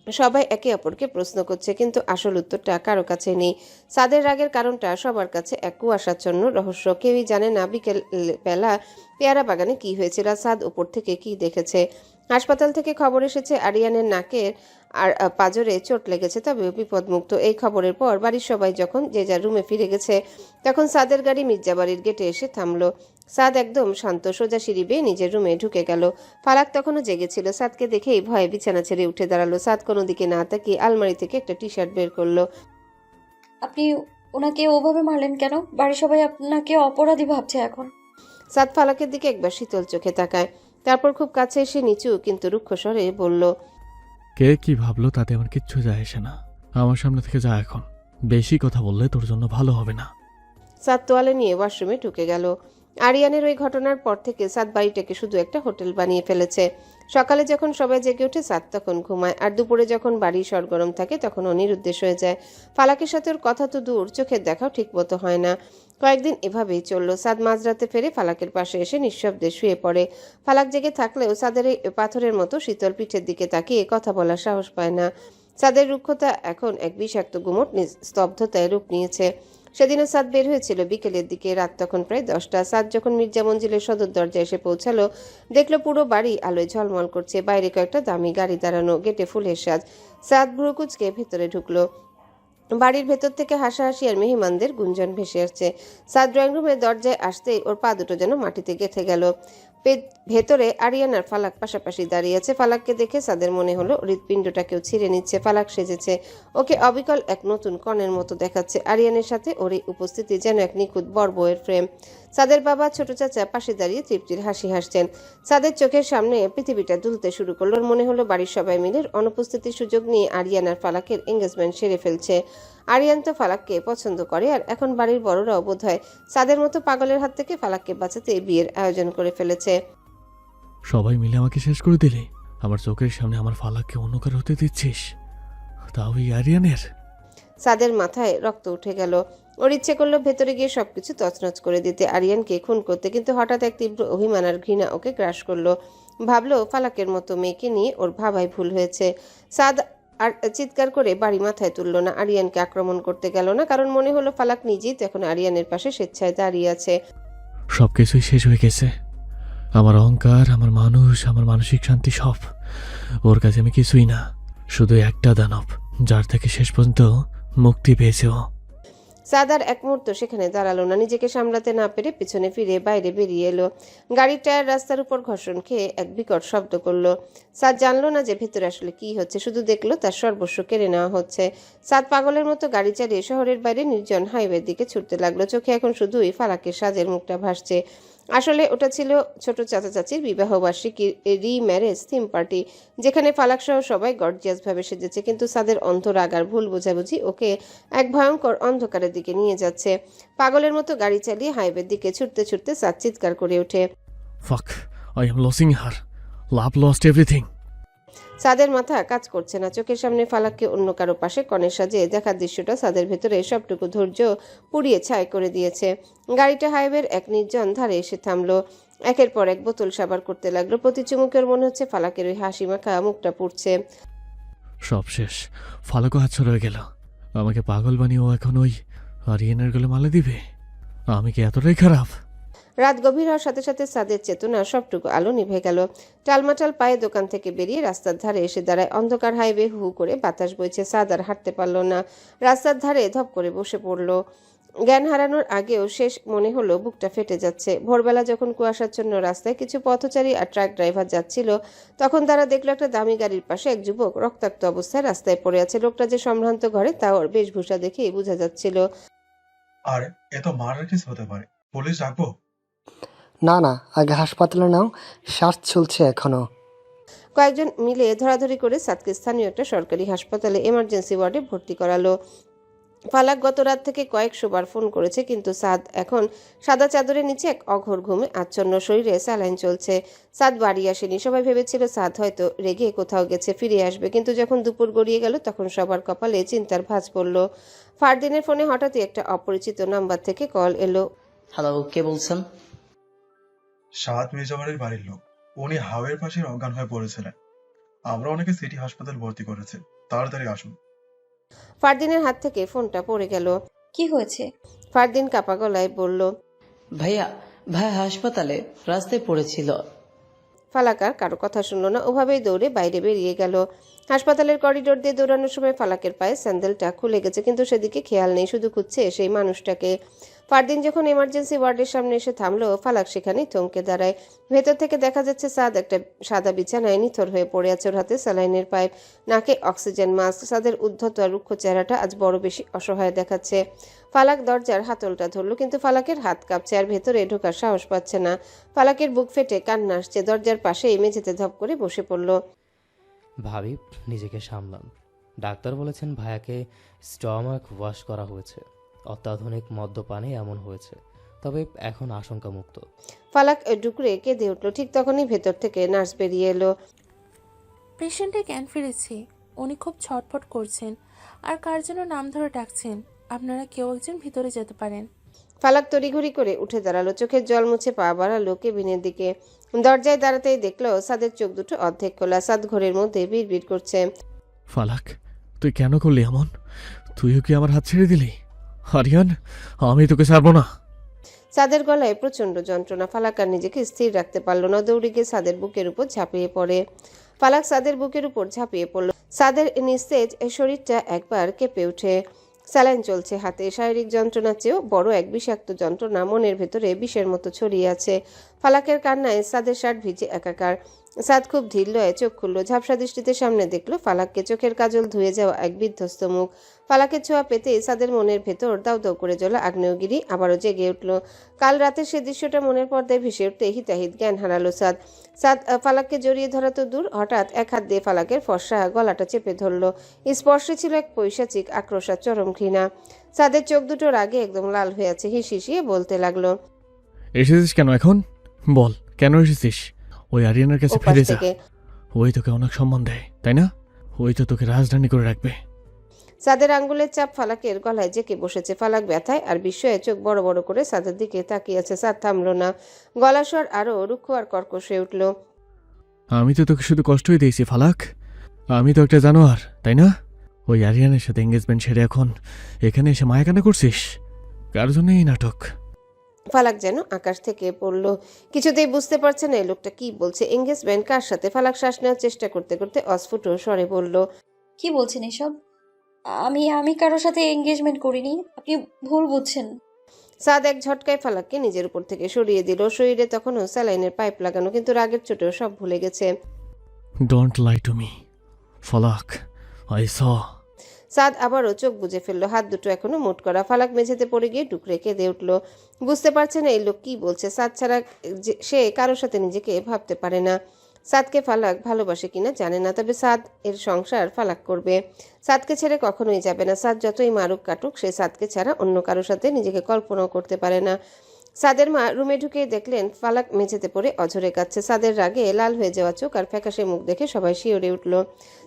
সবাই একে অপরকে প্রশ্ন করছে, কিন্তু আসল উত্তরটা কারো কাছে নেই। সাদের রাগের কারণটা সবার কাছে এক কুয়াশাচ্ছন্ন রহস্য। কেউই জানে না বিকেল বেলা পেয়ারা বাগানে কি হয়েছিল, সাদ উপর থেকে কি দেখেছে। হাসপাতাল থেকে খবর এসেছে আরিয়ানের নাকের আর পাঁজরে চোট লেগেছে, তবে বিপদমুক্ত। এই খবরের পর বাড়ির সবাই যখন যে যার রুমে ফিরে গেছে, তখন সাদের গাড়ি মির্জা বাড়ির গেটে এসে থামলো। সাদ একদম শান্ত সোজা সিঁড়ি বেয়ে নিজের রুমে ঢুকে গেল। ফালাক তখনও জেগেছিল। সাদকে দেখেই ভয়ে বিছানা ছেড়ে উঠে দাঁড়ালো। সাদ কোনো দিকে না তাকিয়ে আলমারি থেকে একটা টি শার্ট বের করলো। আপনি ওনাকে ওভাবে মারলেন কেন? বাড়ির সবাই আপনাকে অপরাধী ভাবছে এখন। সাদ ফালাকের দিকে একবার শীতল চোখে তাকায়, তারপর খুব কাছে এসে নিচু কিন্তু রুক্ষ স্বরে বলল, কে কি ভাবলো তাতে আমার কিচ্ছু যায় আসে না। আমার সামনে থেকে যা এখন। বেশি কথা বললে তোর জন্য ভালো হবে না। সাদ তোয়ালে নিয়ে ওয়াশরুমে ঢুকে গেল। আরিয়ানের ওই ঘটনার পর থেকে সাদ বাড়িটাকে শুধু একটা হোটেল বানিয়ে ফেলেছে। সকালে যখন সবাই জেগে ওঠে সাদ তখন ঘুমায়, আর দুপুরে যখন বাড়ি সরগরম থাকে তখন ও নিরুদ্দেশ হয়ে যায়। ফালাকের সাথে ওর কথা তো দূর, চোখের দেখাও ঠিক মতো হয় না। কয়েকদিন এভাবেই চলল। সাদ মাঝরাতে ফেরে ফালাকের পাশে এসে নিঃশব্দে শুয়ে পড়ে। ফালাক জেগে থাকলেও সাদের এই পাথরের মতো শীতল পিঠের দিকে তাকিয়ে কথা বলার সাহস পায় না। সাদের রুক্ষতা এখন এক বিষাক্ত গুমট স্তব্ধতায় রূপ নিয়েছে। সেদিনও সাদ বের হয়েছিল বিকেলের দিকে। রাত তখন প্রায় 10টা। সাদ যখন মির্জা মঞ্জিলের সদর দরজায় এসে পৌঁছালো, দেখলো পুরো বাড়ি আলোয় ঝলমল করছে। বাইরে কয়েকটা দামি গাড়ি দাঁড়ানো, গেটে ফুলের সাজ। সাদ ভ্রুকুচকে ভেতরে ঢুকলো। বাড়ির ভেতর থেকে হাসাহাসি আর মেহমানদের গুঞ্জন ভেসে আসছে। সাদ ড্রয়িং রুমের দরজায় আসতেই ওর পা দুটো যেন মাটিতে গেঁথে গেল। ভেতরে আরিয়ান আর ফালাক পাশাপাশি দাঁড়িয়ে আছে। ফালাককে দেখে সাদের মনে হলো হৃৎপিণ্ডটা কেউ ছিঁড়ে নিচ্ছে। ফালাক সেজেছে, ওকে অবিকল এক নতুন কনের মতো দেখাচ্ছে। আরিয়ানের সাথে ওর এই উপস্থিতি যেন এক নিখুঁত বড় বউয়ের ফ্রেম। সাদের বাবা ছোট চাচা পাশে দাঁড়িয়ে তৃপ্তির হাসি হাসছেন। সাদের চোখের সামনে পৃথিবীটা দুলতে শুরু করলো। ওর মনে হলো বাড়ির সবাই মিলে অনুপস্থিতির সুযোগ নিয়ে আরিয়ান আর ফালাকের এঙ্গেজমেন্ট সেরে ফেলছে। আরিয়ান তো ফালাককে পছন্দ করে, আর এখন বাড়ির বড়রাও বোধ হয় সাদের মতো পাগলের হাত থেকে ফালাককে বাঁচাতে বিয়ের আয়োজন করে ফেলেছে। সবাই মিলে আমাকে শেষ করে দিলে। আমার চোখের সামনে আমার ফালাককে অন্ধকার হতে দিচ্ছিস, তাও এই আরিয়ানের। সাদের মাথায় রক্ত উঠে গেল। ওর ইচ্ছে করলো ভেতরে গিয়ে সবকিছু তছনছ করে দিতে, আরিয়ানকে খুন করতে, কিন্তু হঠাৎ এক তীব্র অভিমান আর ঘৃণা ওকে গ্রাস করলো। ভাবলো ফালাকের মতো মেয়েকে নিয়ে ওর ভাবাই ভুল হয়েছে। সাদ আর চিৎকার করে বাড়ি মাথায় তুললো না, আরিয়ানকে আক্রমণ করতে গেল না, কারণ মনে হলো ফালাক নিজেই তো এখন আরিয়ানের পাশে স্বেচ্ছায় দাঁড়িয়ে আছে। সবকিছুই শেষ হয়ে গেছে। আমার অহংকার, আমার মানুষ, আমার মানসিক শান্তি সব ওর কাছে আমি কিছুই না। শুধু একটা দানব, যার থেকে শেষ পর্যন্ত মুক্তি পেয়েছে ও। সাদ আর এক মুহূর্ত সেখানে দাঁড়ালো না। নিজেকে সামলাতে না পেরে পিছনে ফিরে বাইরে বেরিয়ে এলো। গাড়ির টায়ার রাস্তার উপর ঘর্ষণ খেয়ে এক বিকট শব্দ করলো। সাদ জানলো না যে ভিতরে আসলে কি হচ্ছে, শুধু দেখলো তার সর্বস্ব কেড়ে নেওয়া হচ্ছে। সাদ পাগলের মতো গাড়ি চালিয়ে শহরের বাইরে নির্জন হাইওয়ের দিকে ছুটতে লাগলো। চোখে এখন শুধুই ফালাকের সাজের মুখটা ভাসছে। আসলে ওটা ছিল ছোট চাচা চাচির বিবাহবার্ষিকীর রি-ম্যারেজ থিম পার্টি, যেখানে ফালাক সহ সবাই গর্জিয়াস ভাবে সেজেছে। কিন্তু সাদের অন্ধ রাগ আর ভুল বোঝাবুঝি ওকে এক ভয়ঙ্কর অন্ধকারের দিকে নিয়ে যাচ্ছে। পাগলের মতো গাড়ি চালিয়ে হাইওয়ের দিকে ছুটতে ছুটতে সাদ চিৎকার করে ওঠে, ফাক, I am losing her, love lost everything. সাদের মাথা কাজ করছে না। চোখের সামনে ফালাককে অন্য কারো পাশে কনের সাজে দেখার দৃশ্যটা সাদের ভেতরে সবটুকু ধৈর্য পুড়িয়ে ছাই করে দিয়েছে। গাড়িটা হাইওয়ের এক নির্জন ধারে এসে থামলো। একের পর এক বোতল সাবার করতে লাগলো। প্রতি চুমুকের মনে হচ্ছে ফালাকের ওই হাসি মাখা মুখটা পুড়ছে। সব শেষ, ফালাকও হাতছ রয়ে গেল। আমাকে পাগল বানিয়ে ও এখন ওই আরিয়ানের গলে মালা দিবে। আমি কি এতটাই খারাপ? রাত গভীর হওয়ার সাথে সাথে সাদের চেতনা সবটুকু আলো নিভে গেল। টালমাটাল পায়ে দোকান থেকে বেরিয়ে রাস্তার ধারে এসে দাঁড়ায়। অন্ধকার হাইওয়ে হু হু করে বাতাস বইছে। সাদ আর হাঁটতে পারল না, রাস্তার ধারে ধপ করে বসে পড়ল। জ্ঞান হারানোর আগেও শেষ মনে হলো বুকটা ফেটে যাচ্ছে। ভোরবেলা যখন কুয়াশাচ্ছন্ন রাস্তায় কিছু পথচারী আর ট্রাক ড্রাইভার যাচ্ছিল, তখন তারা দেখলো একটা দামি গাড়ির পাশে এক যুবক রক্তাক্ত অবস্থায় রাস্তায় পড়ে আছে। লোকটা যে সম্ভ্রান্ত ঘরে তাও ওর বেশভূষা দেখেই বোঝা যাচ্ছিল। আর এ তো মার্ডার কেস হতে পারে, পুলিশ ডাকবো? না না, আগে হাসপাতালে নাও, শ্বাস চলছে এখনো। কয়েকজন মিলে ধরাধরি করে সাদকে স্থানীয় একটা সরকারি হাসপাতালে এমার্জেন্সি ওয়ার্ডে ভর্তি করালো। ফালাক গত রাত থেকে কয়েকশো বার ফোন করেছে, কিন্তু সাদ এখন সাদা চাদরের নিচে এক অঘোর ঘুমে আচ্ছন্ন, শরীরে স্যালাইন চলছে। সাদ বাড়ি আসেনি। সবাই ভেবেছিল সাদ হয়তো রেগে কোথাও গেছে, ফিরে আসবে, কিন্তু যখন দুপুর গড়িয়ে গেল তখন সবার কপালে চিন্তার ভাঁজ পড়ল। ফারদিনের ফোনে হঠাৎই একটা অপরিচিত নাম্বার থেকে কল এলো। হ্যালো, কে বলছেন? সাত মির্জাবাড়ির বাড়ির লোক। উনি হাওয়ের পাশে অজ্ঞান হয়ে পড়েছিলেন। আমরা অনেকে সিটি হাসপাতাল ভর্তি করেছে, তাড়াতাড়ি আসুন। ফারদিনের হাত থেকে ফোনটা পড়ে গেল। কি হয়েছে? ফারদিন কাপা গলায় বলল। ভাইয়া ভাই হাসপাতালে রাস্তায় পড়েছিল। ফালাক আর কারো কথা শুনল না, ওভাবেই দৌড়ে বাইরে বেরিয়ে গেল। হাসপাতালের করিডোর দিয়ে দৌড়ানোর সময় ফালাকের পায়ে স্যান্ডেলটা খুলে গেছে, কিন্তু সেদিকে খেয়াল নেই, শুধু খুঁজছে সেই মানুষটাকে। ফারদিন যখন এমার্জেন্সি ওয়ার্ডের সামনে এসে থামলো, ফালাক সেখানেই থমকে দাঁড়ায়। ভেতর থেকে দেখা যাচ্ছে সাদ একটা সাদা বিছানায় নিথর হয়ে পড়ে আছে, ওর হাতে স্যালাইনের পাইপ, নাকে অক্সিজেন মাস্ক। সাদের উদ্ধত আর রুক্ষ চেহারাটা আজ বড় বেশি অসহায় দেখাচ্ছে। ফালাক দরজার হাতলটা ধরলো, কিন্তু ফালাকের হাত কাঁপছে আর ভেতরে ঢোকার সাহস পাচ্ছে না। ফালাকের বুক ফেটে কান্না আসছে, দরজার পাশেই মেঝেতে ধপ করে বসে পড়ল। ভাবি, নিজেকে সামলান। ডাক্তার বলেছেন ভাইয়াকে স্টমাক ওয়াশ করা হয়েছে, অত্যাধুনিক মদ্যপানে এমন হয়েছে, তবে এখন আশঙ্কামুক্ত। ফালাক ডুকরে কেঁদে উঠল। ঠিক তখনই ভেতর থেকে নার্স বেরিয়ে এলো। পেশেন্টের জ্ঞান ফিরেছে, উনি খুব ছটফট করছেন আর কার যেন নাম ধরে ডাকছেন। আপনারা কেউ একজন ভিতরে যেতে পারেন। ফালাক তড়িঘড়ি করে উঠে দাঁড়ালো, চোখের জল মুছে পা বাড়ালো কেবিনের দিকে। দরজায় দাঁড়াতেই দেখলো সাদের চোখ দুটো অর্ধেক খোলা। সাদ ঘরের মধ্যে বিড়বিড় করছে। ফালাক, তুই কেন করলি এমন? তুইও কি আমার হাত ছেড়ে দিলি? আরিয়ান, আমি তোকে ছাড়বো না। সাদের গলায় প্রচন্ড যন্ত্রণা। ফালাক আর নিজেকে স্থির রাখতে পারলো না, দৌড়ে গিয়ে সাদের বুকের উপর ঝাঁপিয়ে পড়ে। ফালাক সাদের বুকের উপর ঝাঁপিয়ে পড়ল। সাদের নিস্তেজ শরীরটা একবার কেঁপে ওঠে। স্যালাইন চলছে হাতে। শারীরিক যন্ত্রণার চেয়েও বড় এক বিষাক্ত যন্ত্রণা মনের ভেতরে বিষের মতো ছড়িয়ে আছে। ফালাকের কান্নায় সাদের শার্ট ভিজে একাকার। সাদ খুব ধীর লয়ে চোখ খুলল, ঝাপসা দৃষ্টিতে সামনে দেখলো ফালাককে, চোখের কাজল ধুয়ে যাওয়া এক বিধ্বস্ত মুখ। ফালাকের ছোঁয়া পেতে সাদের মনের ভেতর দাউ দাউ করে জ্বলা আগ্নেয়গিরি আবারও জেগে উঠল। কাল রাতের সে দৃশ্যটা মনের পর্দায় ভেসে উঠতে হিতাহিত জ্ঞান হারালো সাদ। সাদ ফালাককে জড়িয়ে ধরা তো দূর, হঠাৎ এক হাত দিয়ে ফালাকের ফর্সা গলাটা চেপে ধরল। স্পর্শে ছিল এক পৈশাচিক আক্রোশ আর চরম ঘৃণা। সাদের চোখ দুটো রাগে একদম লাল হয়ে আছে, হিসিয়ে বলতে লাগলো। এসেছিস কেন এখন? বল, কেন এসেছিস? ওই আরিয়ানের কাছে ওপাশ ফিরে যা। থেকে ওই তোকে অনেক সম্মান দেয়, তাই না? ওই তো তোকে রাজধানী করে রাখবে। সাদের আঙ্গুলের চাপ ফালাকের গলায় জেকে বসেছে। ফালাক ব্যথায় আর বিস্ময়ে চোখ বড় বড় করে সাদের দিকে তাকিয়ে আছে। সাদ থামলো না, গলা স্বর আরো রুক্ষ আর কর্কশ হয়ে উঠল। আমি তো তোকে শুধু কষ্টই দিয়েছি ফালাক। আমি তো একটা জানোয়ার, তাই না? ওই আরিয়ানের সাথে এঙ্গেজমেন্ট ছেড়ে এখন এখানে এসে মায়াকানা করছিস? কার জন্য এই নাটক? ফালাক যেন আকাশ থেকে পড়ল। কিছুতেই বুঝতে পারছে না এই লোকটা কি বলছে। এঙ্গেজমেন্ট কার সাথে? ফালাক শ্বাস নেওয়ার চেষ্টা করতে করতে অস্ফুট স্বরে বলল। কি বলছেন এসব? আমি আমি কারোর সাথে এঙ্গেজমেন্ট করিনি, আপনি ভুল বুঝছেন। সাদ এক ঝটকায় ফালাককে নিজের উপর থেকে সরিয়ে দিল। শরীরে তখনও স্যালাইনের পাইপ লাগানো, কিন্তু রাগের চোটেও সব ভুলে গেছে। Don't lie to me Falaq, I saw. সাদ আবারও চোখ বুজে ফেললো, হাত দুটো এখনো মুট করা। ফালাক মেঝেতে পড়ে গিয়ে ডুকরে কেঁদে উঠল। বুঝতে পারছে না এই লোক কি বলছে। সাদ ছাড়া সে কারোর সাথে নিজেকে ভাবতে পারে না। সাদকে ফালাক ভালোবাসে কিনা জানে না, তবে সাদ এর সংসার ফালাক করবে। সাদকে ছেড়ে কখনোই যাবে না। সাদ যতই মারুক কাটুক, সে সাদকে ছাড়া অন্য কারোর সাথে নিজেকে কল্পনাও করতে পারে না। সাদের মা রুমে ঢুকে দেখলেন ফালাক মেঝেতে পড়ে অঝরে কাচ্ছে। সাদের রাগে লাল হয়ে যাওয়া চোখ আর ফ্যাকাশে মুখ দেখে সবাই শিওরে উঠল।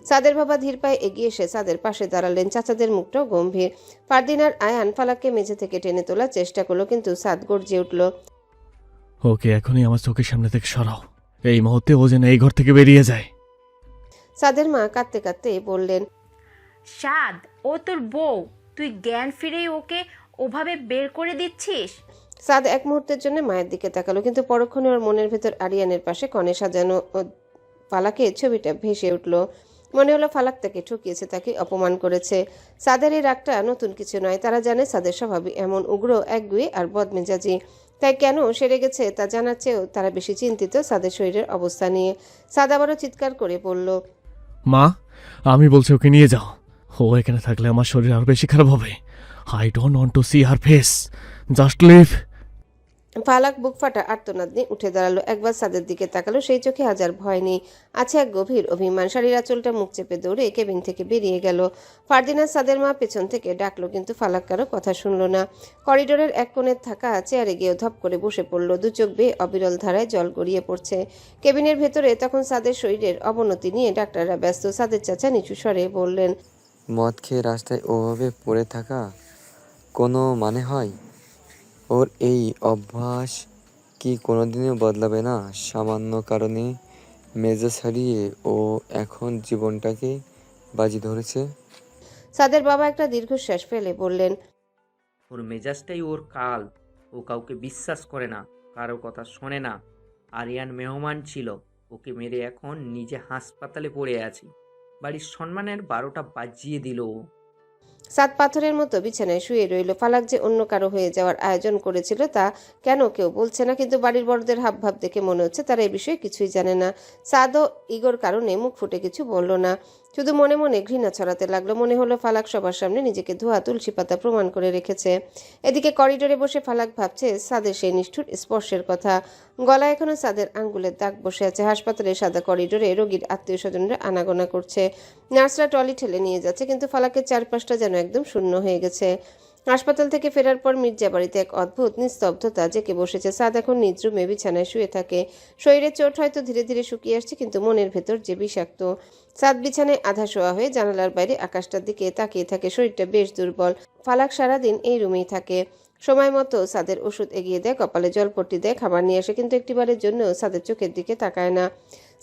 সাদের বাবা ধীর পায়ে এগিয়ে এসে সাদের পাশে দাঁড়ালেন। চাচাদের মুখটাও গম্ভীর। ফারদিন আর আয়ান ফালাককে মেঝে থেকে টেনে তোলার চেষ্টা করলো, কিন্তু সাদ গর্জে উঠল। ওকে এখনই আমার চোখের সামনে থেকে সরাও। এই মুহূর্তে ও যেন এই ঘর থেকে বেরিয়ে যায়। সাদের মা কাঁদতে কাঁদতে বললেন। সাদ, ও তোর বউ, তুই জ্ঞান ফিরেই ওকে ওভাবে বের করে দিচ্ছিস? সাদ এক মুহূর্তের জন্য মায়ের দিকে তাকালো, কিন্তু পরক্ষণে ওর মনের ভেতর আরিয়ানের পাশে কনে সাজানো ফালাকের ছবিটা ভেসে উঠল। মনে হলো ফালাক তাকে ঠকিয়েছে, তাকে অপমান করেছে। সাদের এই রাগটা নতুন কিছু নয়। তারা জানে সাদের স্বভাবই এমন, উগ্র, একগুঁয়ে আর বদমেজাজি। তাই কেন সেরে গেছে তা জানার চেয়েও তারা বেশি চিন্তিত সাদের শরীরের অবস্থা নিয়ে। সাদ আবারও চিৎকার করে বলল। মা, আমি বলছি ওকে নিয়ে যাও। ও এখানে থাকলে আমার শরীর আরো বেশি খারাপ হবে। I don't want to see her face, just leave. Falak বুক ফাটা আর্তনাদ নিয়ে উঠে দাঁড়ালো। একবার সাদের দিকে তাকালো, সেই চোখে হাজার ভয় নেই, আছে এক গভীর অভিমান। শাড়ির আঁচলটা মুখ চেপে দৌড়ে কেবিন থেকে বেরিয়ে গেল। ফারদিনা সাদের মা পেছন থেকে ডাকলো, কিন্তু ফালাক কারো কথা শুনল না। করিডোরের এক কোণে থাকা চেয়ারে গিয়ে ধপ করে বসে পড়ল। দু চোখ বেয়ে অবিরল ধারায় জল গড়িয়ে পড়ছে। কেবিনের ভেতরে তখন সাদের শরীরের অবনতি নিয়ে ডাক্তাররা ব্যস্ত। সাদের চাচা নিচু স্বরে বললেন। মদ খেয়ে রাস্তায় ওভাবে পড়ে থাকা কোনো মানে হয়? ওর এই অভ্যাস কি কোনোদিনও বদলাবে না? সামান্য কারণে মেজাজ হারিয়ে ও এখন জীবনটাকে বাজি ধরেছে। সাদের বাবা একটা দীর্ঘশ্বাস ফেলে বললেন, ওর মেজাজটাই ওর কাল। ও কাউকে বিশ্বাস করে না, কারো কথা শোনে না। আরিয়ান মেহমান ছিল, ওকে মেরে এখন নিজে হাসপাতালে পড়ে আছি। বাড়ির সম্মানের 12টা বাজিয়ে দিল ও। সাদ পাথরের মতো বিছানায় শুয়ে রইল। ফালাক যে অন্য কারো হয়ে যাওয়ার আয়োজন করেছিল তা কেন কেউ বলছে না, কিন্তু বাড়ির বড়দের হাবভাব দেখে মনে হচ্ছে তারা এই বিষয়ে কিছুই জানে না। সাদও ইগোর কারণে মুখ ফুটে কিছু বলল না, শুধু মনে মনে ঘৃণা ছড়াতে লাগলো। মনে হলো ফালাক সবার সামনে নিজেকে ধোয়া তুলসী পাতা প্রমাণ করে রেখেছে। এদিকে করিডোরে বসে ফালাক ভাবছে সাদের সেই নিষ্ঠুর স্পর্শের কথা। গলায় এখনো সাদের আঙ্গুলের দাগ বসে আছে। হাসপাতালের সাদা করিডোরে রোগীর আত্মীয় স্বজনরা আনাগোনা করছে, নার্সরা ট্রলি ঠেলে নিয়ে যাচ্ছে, কিন্তু ফালাকের চারপাশটা যেন একদম শূন্য হয়ে গেছে। হাসপাতাল থেকে ফেরার পর মির্জা বাড়িতে এক অদ্ভুত নিস্তব্ধতা জেঁকে বসেছে। সাদ এখন নিজ রুমে বিছানায় শুয়ে থাকে। শরীরের চোট হয়তো ধীরে ধীরে শুকিয়ে আসছে, কিন্তু মনের ভেতর যে বিষাক্ত। সাদ বিছানায় আধা শোয়া হয়ে জানালার বাইরে আকাশটার দিকে তাকিয়ে থাকে। শরীরটা বেশ দুর্বল। ফালাক সারাদিন এই রুমেই থাকে। সময় মতো সাদের ওষুধ এগিয়ে দেয়, কপালে জলপট্টি দেয়, খাবার নিয়ে আসে, কিন্তু একটিবারের জন্য সাদের চোখের দিকে তাকায় না।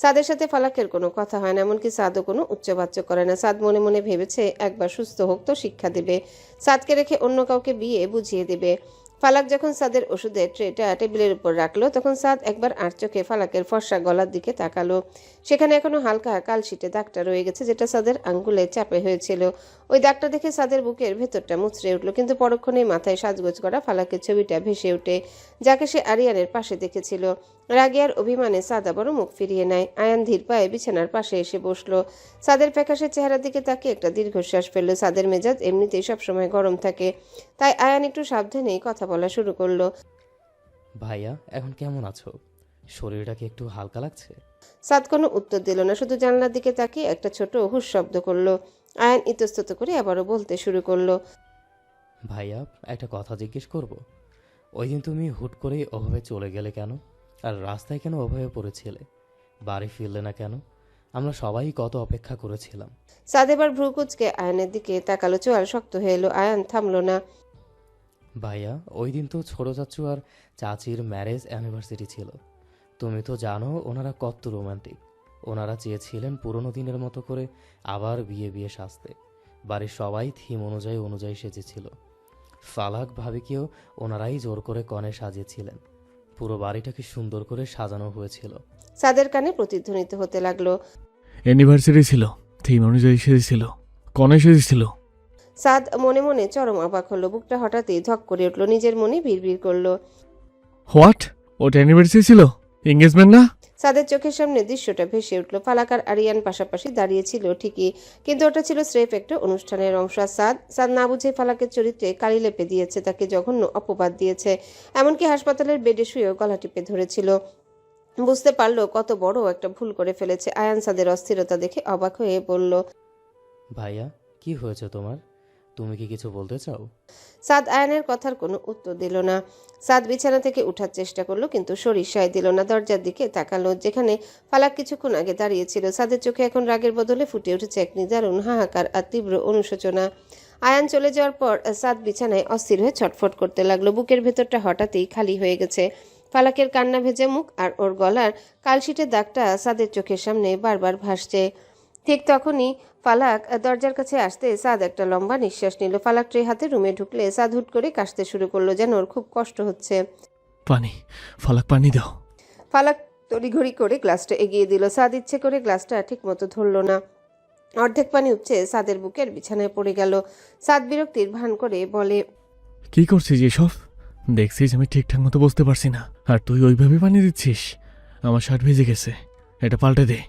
সাদের সাথে ফালাকের কোনো কথা হয় না, এমনকি সাদও কোনো উচ্চবাচ্য করে না। সাদ মনে মনে ভেবেছে একবার সুস্থ হোক তো শিক্ষা দেবে, সাদকে রেখে অন্য কাউকে বিয়ে বুঝিয়ে দেবে। ফালাক যখন সাদের ওষুধের ট্রেটা টেবিলের উপর রাখলো, তখন সাদ একবার আর চোখে ফালাকের ফর্সা গলার দিকে তাকালো। সেখানে এখনো হালকা কালশিটে দাগটা রয়ে গেছে, যেটা সাদের আঙ্গুলে চাপে হয়েছিল। ওই দাগটা দেখে সাদের বুকের ভেতরটা মুচড়ে উঠল, কিন্তু পরক্ষণেই মাথায় সাজগোজ করা ফালাকের ছবিটা ভেসে ওঠে, যাকে সে আরিয়ানের পাশে দেখেছিল। রাগে আর অভিমানে সাদ আবারও মুখ ফিরিয়ে নেয়। আয়ান ধীর পায়ে বিছানার পাশে এসে বসলো। সাদের ফ্যাকাশে চেহারার দিকে তাকিয়ে একটা দীর্ঘশ্বাস ফেললো। সাদের মেজাজ এমনিতেই সবসময় গরম থাকে, তাই আয়ান একটু সাবধানেই কথা বলা শুরু করলো। ভাইয়া এখন কেমন আছো? শরীরটা কি একটু হালকা লাগছে? সাদ কোনো উত্তর দিল না, শুধু জানলার দিকে তাকিয়ে একটা ছোট হুশ শব্দ করলো। আয়ান ইতস্তত করে আবারও বলতে শুরু করলো, ভাইয়া একটা কথা জিজ্ঞেস করব? ওই দিন তুমি হুট করেই ওভাবে চলে গেলে কেন? আর রাস্তায় কেন ওভাবে পড়েছিলে? বাড়ি ফিরলে না কেন? আমরা সবাই কত অপেক্ষা করেছিলাম। সাদ এবার ভ্রু কুঁচকে আয়ানের দিকে তাকালো। চোয়াল শক্ত হয়ে এলো। আয়ান থামলো না। ভাইয়া ওই দিন তো ছোট চাচু আর চাচির ম্যারেজ অ্যানিভার্সারি ছিল। তুমি তো জানো ওনারা কত রোমান্টিক। ওনারা চেয়েছিলেন পুরনো দিনের মতো করে আবার বিয়ে বিয়ে সাজতে। বাড়ির সবাই থিম অনুযায়ী সেজেছিল। ফালাক ভাবিকেও ওনারাই জোর করে কনে সাজিয়েছিলেন। পুরো বাড়িটাকে সুন্দর করে সাজানো হয়েছিল। সাদের কানে প্রতিধ্বনিত হতে লাগলো, অ্যানিভার্সারি ছিল, থিম অনুযায়ী সেজেছিল, কনে সেজেছিল। সাদ মনে মনে চরম অবাক হলো। বুকটা হঠাৎই ধক করে উঠল। নিজের মনে বিড়বিড় করলো, হোয়াট? ওটা অ্যানিভার্সারি ছিল, এঙ্গেজমেন্ট না? সাদের চোখের সামনে দৃশ্যটা ভেসে উঠল। ফালাক আর আরিয়ান পাশাপাশি দাঁড়িয়েছিল ঠিকই, কিন্তু ওটা ছিল স্রেফ একটা অনুষ্ঠানের অংশ। আর সাদ না বুঝে ফালাকের চরিত্রে কালি লেপে দিয়েছে, তাকে জঘন্য অপবাদ দিয়েছে, এমনকি হাসপাতালের বেডে শুয়েও গলা টিপে ধরেছিল। বুঝতে পারলো কত বড় একটা ভুল করে ফেলেছে। আয়ান সাদের অস্থিরতা দেখে অবাক হয়ে বলল, ভাইয়া কি হয়েছে তোমার? তুমি কি কিছু বলতে চাও? সাদ আয়ানের কথার কোনো উত্তর দিল না। সাদ বিছানা থেকে উঠার চেষ্টা করলো, কিন্তু শরীর সায় দিল না। দরজার দিকে তাকালো, যেখানে ফালাক কিছুক্ষণ আগে দাঁড়িয়েছিল। সাদের চোখে এখন রাগের বদলে ফুটে উঠেছে এক নিদারুণ হাহাকার আর তীব্র অনুশোচনা। আয়ান চলে যাওয়ার পর সাদ বিছানায় অস্থির হয়ে ছটফট করতে লাগলো। বুকের ভেতরটা হঠাৎই খালি হয়ে গেছে। ফালাকের কান্না ভেজা মুখ আর ওর গলার কালশিটের দাগটা সাদের চোখের সামনে বারবার ভাসছে। ঠিক তখনই ফালাক দরজার কাছে আসতে সাদ একটা লম্বা নিঃশ্বাস নিল। ফালাক ট্রে হাতে রুমে ঢুকলে সাদ হুট করে কাশতে শুরু করলো, যেন ওর খুব কষ্ট হচ্ছে। পানি, ফালাক পানি দাও। ফালাক তড়িঘড়ি করে গ্লাসটা এগিয়ে দিল। সাদ ইচ্ছে করে গ্লাসটা ঠিক মতো ধরল না। অর্ধেক পানি উপচে সাদের বুকের বিছানায় পড়ে গেল। সাদ বিরক্তির ভান করে বলে, কি করছিস এসব? দেখছিস আমি ঠিকঠাক মতো বসতে পারছি না, আর তুই ওইভাবে পানি দিচ্ছিস। আমার শার্ট ভেজে গেছে, এটা পাল্টে দে।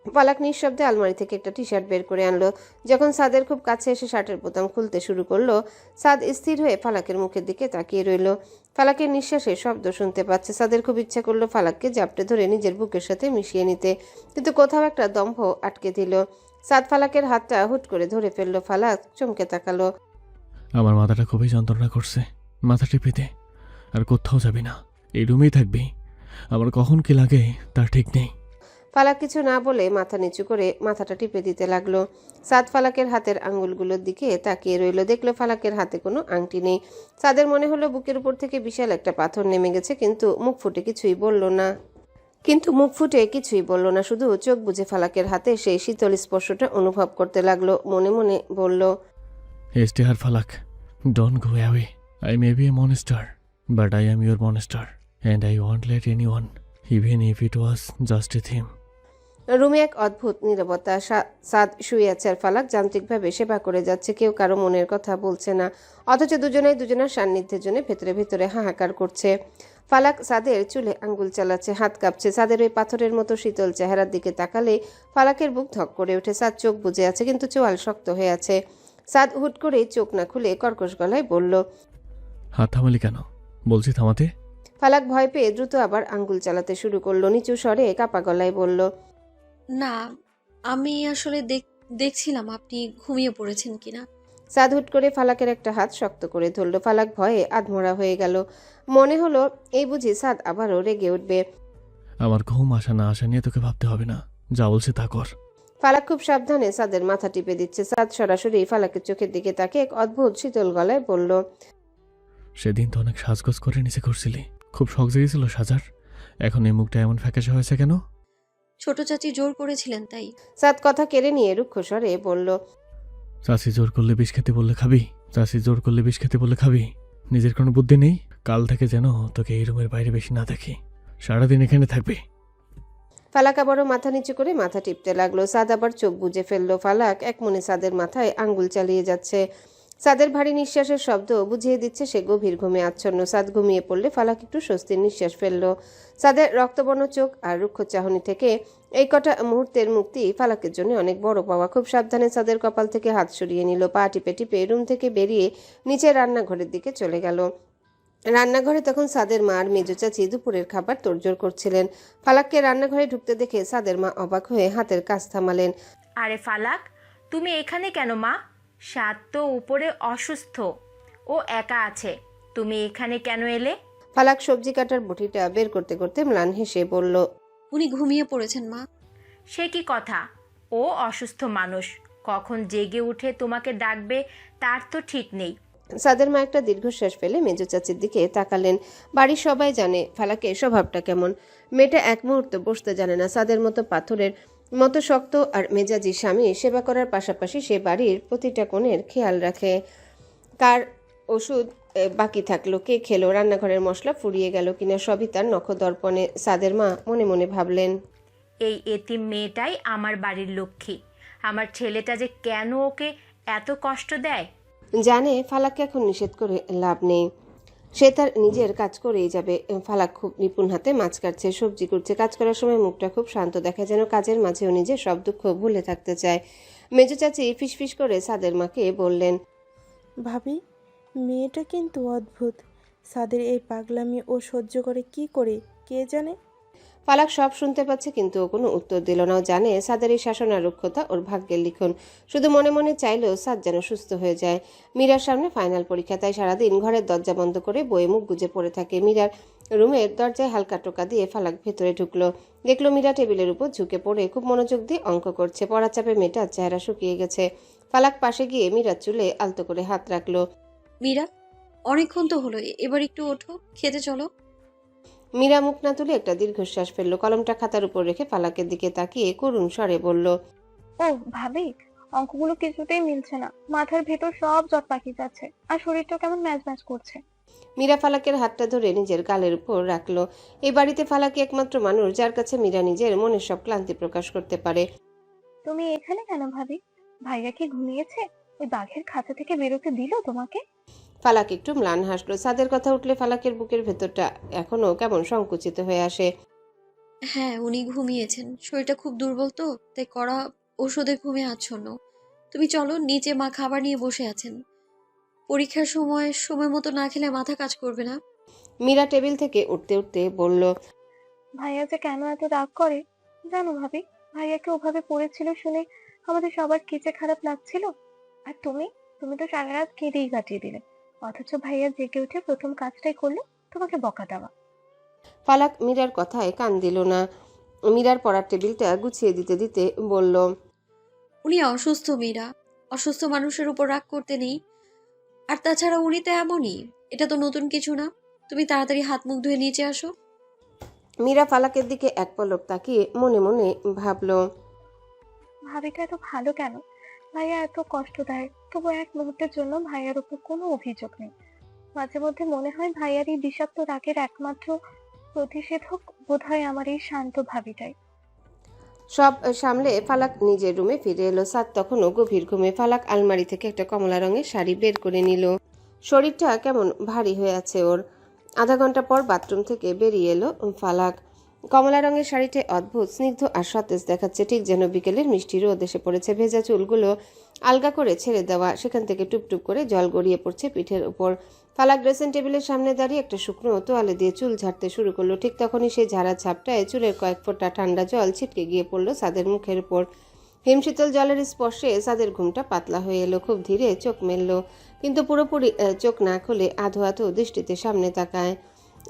ফালাক নিঃশব্দে আলমারি থেকে একটা টি শার্ট বের করে আনলো। যখন সাদের খুব কাছে এসে শার্টের বোতাম খুলতে শুরু করলো, সাদ স্থির হয়ে ফালাকের মুখের দিকে তাকিয়ে রইল। ফালাকের নিঃশ্বাসের শব্দ শুনতে পাচ্ছে। সাদের খুব ইচ্ছা করলো ফালাককে জাপটে ধরে নিজের বুকের সাথে মিশিয়ে নিতে, কিন্তু কোথাও একটা দম্ভ আটকে দিল। সাদ ফালাকের হাতটা হুট করে ধরে ফেললো। ফালাক চমকে তাকালো। আমার মাথাটা খুবই যন্ত্রণা করছে, মাথা টিপে দে। আর কোথাও যাবি না, এই রুমেই থাকবি। আমার কখন কি লাগে তার ঠিক নেই। ফালাক কিছু না বলে মাথা নিচু করে মাথাটা টিপে দিতে লাগলো। সাদ ফালাকের হাতের আঙ্গুলগুলোর দিকে তাকিয়ে রইল। দেখলো ফালাকের হাতে কোনো আংটি নেই। সাদের মনে হলো বুকের উপর থেকে বিশাল একটা পাথর নেমে গেছে, কিন্তু মুখ ফুটে কিছুই বলল না। কিন্তু মুখ ফুটে কিছুই বলল না, শুধু চোখ বুজে ফালাকের হাতে সেই শীতল স্পর্শটা অনুভব করতে লাগলো। মনে মনে বলল, Stay her Falak. Don't go away. I may be a monster, but I am your monster. And I won't let anyone, even if it was just a theme. রুমে এক অদ্ভুত নীরবতা। সাদ শুয়ে আছে আর ফালাক যান্ত্রিকভাবে সেবা করে যাচ্ছে। কেউ কারো মনের কথা বলছে না, অথচ দুজনেই দুজনের সান্নিধ্যের জন্য ভেতরে ভেতরে হাহাকার করছে। ফালাক সাদের চুলে আঙ্গুল চালাচ্ছে, হাত কাঁপছে। সাদের ওই পাথরের মতো শীতল চেহারার দিকে তাকালে ফালাকের বুক ধক করে ওঠে। সাদ চোখ বুজে আছে, কিন্তু চোয়াল শক্ত হয়ে আছে। সাদ হুট করে চোখ না খুলে কর্কশ গলায় বলল, হাত থামালি কেন? বলছি থামাতে। ফালাক ভয় পেয়ে দ্রুত আবার আঙ্গুল চালাতে শুরু করলো। নিচু স্বরে কাপা গলায় বলল, না, আমি আসলে দেখছিলাম আপনি ঘুমিয়ে পড়েছেন কিনা। সাদ হুট করে ফালাকের একটা হাত শক্ত করে ধরল। ফালাক ভয়ে আধমরা হয়ে গেল। মনে হলো এই বুঝি সাদ আবারও রেগে উঠবে। আমার ঘুম আসা না আসা নিয়ে তোকে ভাবতে হবে না, যা বলছে তা কর। ফালাক খুব সাবধানে সাদের মাথা টিপে দিচ্ছে। সাদ সরাসরি ফালাকের চোখের দিকে তাকে এক অদ্ভুত শীতল গলায় বলল, সেদিন তো অনেক সাজগোজ করে নিচে করছিলি, খুব শখ জেগেছিল সাজার। এখন এই মুখটা এমন ফ্যাকাশে হয়েছে কেন? ছোট চাচি জোর করেছিলেন তাই। সাদ কথা কেড়ে নিয়ে রুক্ষ স্বরে বলল, চাষি জোর করলে বিষ খেতে বললে খাবি? চাষি জোর করলে বিষ খেতে বললে খাবি? নিজের কোনো বুদ্ধি নেই? কাল থেকে যেন তোকে এই রুমের বাইরে বেশি না দেখি, সারাদিন এখানে থাকবি। ফালাক আবারও মাথা নিচু করে মাথা টিপতে লাগলো। সাদ আবার চোখ বুজে ফেললো। ফালাক এক মনে সাদের মাথায় আঙ্গুল চালিয়ে যাচ্ছে। সাদের ভারী নিঃশ্বাসের শব্দ বুঝিয়ে দিচ্ছে সে গভীর ঘুমে আচ্ছন্ন। সাদ ঘুমিয়ে পড়লে ফালাক একটু স্বস্তির নিঃশ্বাস ফেললো। সাদের রক্তবর্ণ চোখ আর রুক্ষ চাহনি থেকে এই কটা মুহূর্তের মুক্তি ফালাকের জন্য অনেক বড় পাওয়া। খুব সাবধানে সাদের কপাল থেকে হাত সরিয়ে নিল। পা টিপে টিপে রুম থেকে বেরিয়ে নিচে রান্নাঘরের দিকে চলে গেল। রান্নাঘরে তখন সাদের মা আর মেজো চাচি দুপুরের খাবার তোড়জোড় করছিলেন। ফালাককে রান্নাঘরে ঢুকতে দেখে সাদের মা অবাক হয়ে হাতের কাজ থামালেন। আরে ফালাক, তুমি এখানে কেন মা? সাদ তো উপরে অসুস্থ, ও একা আছে, তুমি এখানে কেন এলে? ফালাক সবজি কাটার বটিটা বের করতে করতে ম্লান হেসে বলল, উনি ঘুমিয়ে পড়েছেন মা। সে কি কথা? ও অসুস্থ মানুষ, কখন জেগে উঠে তোমাকে ডাকবে তার তো ঠিক নেই। সাদের মা একটা দীর্ঘশ্বাস ফেলে মেজো চাচির দিকে তাকালেন। বাড়ির সবাই জানে ফালাকের স্বভাবটা কেমন। মেয়েটা এক মুহূর্ত বসতে জানে না। সাদের মতো পাথরের মতো শক্ত আর মেজাজি স্বামী সেবা করার পাশাপাশি সে বাড়ির প্রতিটা কোণের খেয়াল রাখে। কার ওষুধ বাকি থাকলো, কে খেলো, রান্নাঘরের মশলা ফুরিয়ে গেল কিনা, সবই তার নখদর্পণে। সাদের মা মনে মনে ভাবলেন, এই এতিম মেয়েটাই আমার বাড়ির লক্ষ্মী। আমার ছেলেটা যে কেন ওকে এত কষ্ট দেয়। জানে ফালাককে এখন নিষেধ করে লাভ নেই, সে তার নিজের কাজ করেই যাবে। ফালাক খুব নিপুণ হাতে মাছ কাটছে, সবজি করছে। কাজ করার সময় মুখটা খুব শান্ত দেখা, যেন কাজের মাঝেও নিজের সব দুঃখ ভুলে থাকতে চায়। মেজো চাচি ফিসফিস করে সাদের মাকে বললেন, ভাবি, মেয়েটা কিন্তু অদ্ভুত। সাদের এই পাগলামি ও সহ্য করে কি করে কে জানে। ফালাক সব শুনতে পাচ্ছে, কিন্তু ও কোনো উত্তর দিল না। ও জানে সাদের এই শাসন আর রুক্ষতা ওর ভাগ্যের লিখন। শুধু মনে মনে চাইলেও সাদ যেন সুস্থ হয়ে যায়। মীরার সামনে ফাইনাল পরীক্ষা, তাই সারাদিন ঘরের দরজা বন্ধ করে বইয়ে মুখ গুজে পড়ে থাকে। মীরার রুমের দরজায় হালকা টোকা দিয়ে ফালাক ভেতরে ঢুকলো। দেখলো মীরা টেবিলের উপর ঝুঁকে পড়ে খুব মনোযোগ দিয়ে অঙ্ক করছে। পড়ার চাপে মেয়েটার চেহারা শুকিয়ে গেছে। ফালাক পাশে গিয়ে মীরার চুলে আলতো করে হাত রাখলো। মীরা, অনেকক্ষণ তো হলো, এবার একটু ওঠো, খেতে চলো। মীরা মুখ না তুলে একটা দীর্ঘশ্বাস ফেললো। কলমটা খাতার উপর রেখে ফালাকের দিকে তাকিয়ে করুণ স্বরে বলল, ও ভাবি, অঙ্কগুলো কিছুতেই মিলছে না, মাথার ভেতর সব জট পাকি যাচ্ছে, আর শরীরটা কেমন ম্যাজ ম্যাজ করছে। মীরা ফালাকের হাতটা ধরে নিজের গালের উপর রাখলো। এই বাড়িতে ফালাকি একমাত্র মানুষ যার কাছে মীরা নিজের মনের সব ক্লান্তি প্রকাশ করতে পারে। তুমি এখানে কেন ভাবি? ভাইয়া কি ঘুমিয়েছে? ওই বাঘের খাঁচা থেকে বেরোতে দিল তোমাকে? ফালাক একটু ম্লান হাসলো। সাদের কথা উঠলে ফালাকের বুকের ভেতরটা এখনো কেমন সংকুচিত হয়ে আসে। হ্যাঁ, উনি ঘুমিয়েছেন, শরীরটা খুব দুর্বল তো, তাই কড়া ওষুধে ঘুমে আচ্ছন্ন। তুমি চলো নিচে, মা খাবার নিয়ে বসে আছেন। পরীক্ষার সময় মতো না খেলে মাথা কাজ করবে না। মীরা টেবিল থেকে উঠতে উঠতে বলল, ভাইয়া যে কেন এত রাগ করে জানো ভাবি? ভাইয়াকে ওভাবে পড়েছিল শুনে আমাদের সবার কি যে খারাপ লাগছিল। আর তুমি তুমি তো সারা রাত কেঁদেই কাটিয়ে দিলে, অথচ ভাইয়া জেগে উঠে প্রথম কাজটাই করলো তোমাকে বকা দেওয়া। ফালাক মীরার কথায় কান দিল না। মীরার পড়ার টেবিলটা গুছিয়ে দিতে দিতে বলল, উনি অসুস্থ মীরা, অসুস্থ মানুষের উপর রাগ করতে নেই। আর তাছাড়া উনি তো এমনই, এটা তো নতুন কিছু না। তুমি তাড়াতাড়ি হাত মুখ ধুয়ে নিচে আসো। মীরা ফালাকের দিকে এক পলক তাকিয়ে মনে মনে ভাবল, ভাবিটা এত ভালো কেন? ভাইয়া এত কষ্ট দেয়, তবু এক মুহূর্তের জন্য ভাইয়ার উপর কোনো অভিযোগ নেই। মাঝে মধ্যে মনে হয় ভাইয়ার এই বিষাক্ত রাগের একমাত্র প্রতিষেধক বোধহয় আমার এই শান্ত ভাবিটাই। সব সামলে ফালাক নিজের রুমে ফিরে এলো। সাদ তখনও গভীর ঘুমে। ফালাক আলমারি থেকে একটা কমলা রঙের শাড়ি বের করে নিল। শরীরটা কেমন ভারী হয়ে আছে ওর। আধা ঘন্টা পর বাথরুম থেকে বেরিয়ে এলো ফালাক। কমলা রঙের শাড়িতে অদ্ভুত স্নিগ্ধ আর সতেজ দেখাচ্ছে, ঠিক যেন বিকেলের মিষ্টি রোদ এসে পড়েছে। ভেজা চুলগুলো আলগা করে ছেড়ে দেওয়া, সেখান থেকে টুপটুপ করে জল গড়িয়ে পড়ছে পিঠের উপর। ফালাক ড্রেসিং টেবিলের সামনে দাঁড়িয়ে একটা শুকনো তোয়ালে দিয়ে চুল ঝাড়তে শুরু করলো। ঠিক তখনই সেই ঝাড়া ঝাপটায় চুলের কয়েক ফোঁটা ঠান্ডা জল ছিটকে গিয়ে পড়লো সাদের মুখের উপর। হিমশীতল জলের স্পর্শে সাদের ঘুমটা পাতলা হয়ে এলো। খুব ধীরে চোখ মেলল, কিন্তু পুরোপুরি চোখ না খুলে আধো আধো দৃষ্টিতে সামনে তাকায়।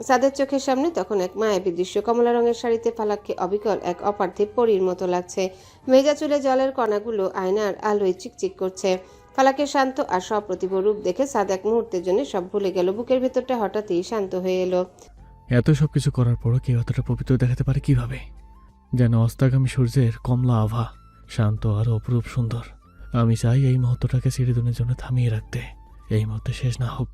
সাদের চোখের সামনে তখন এক মায়াবী দৃশ্য। কমলা রঙের শাড়িতে ফালাককে অবিকল এক অপার্থিব পরীর মতো লাগছে। ভেজা চুলে জলের কণাগুলো আয়নার আলোয় চিকচিক করছে। ফালাকের শান্ত আর সপ্রতিভ রূপ দেখে সাদ এক মুহূর্তের জন্য সব ভুলে গেল। বুকের ভেতরটা হঠাৎই শান্ত হয়ে এলো। এত সব কিছু করার পরও কেউ এতটা পবিত্র দেখাতে পারে কিভাবে? যেন অস্তাগামী সূর্যের কমলা আভা, শান্ত আর অপরূপ সুন্দর। আমি চাই এই মুহূর্তটাকে চিরদিনের জন্য থামিয়ে রাখতে, এই মুহূর্তে শেষ না হোক।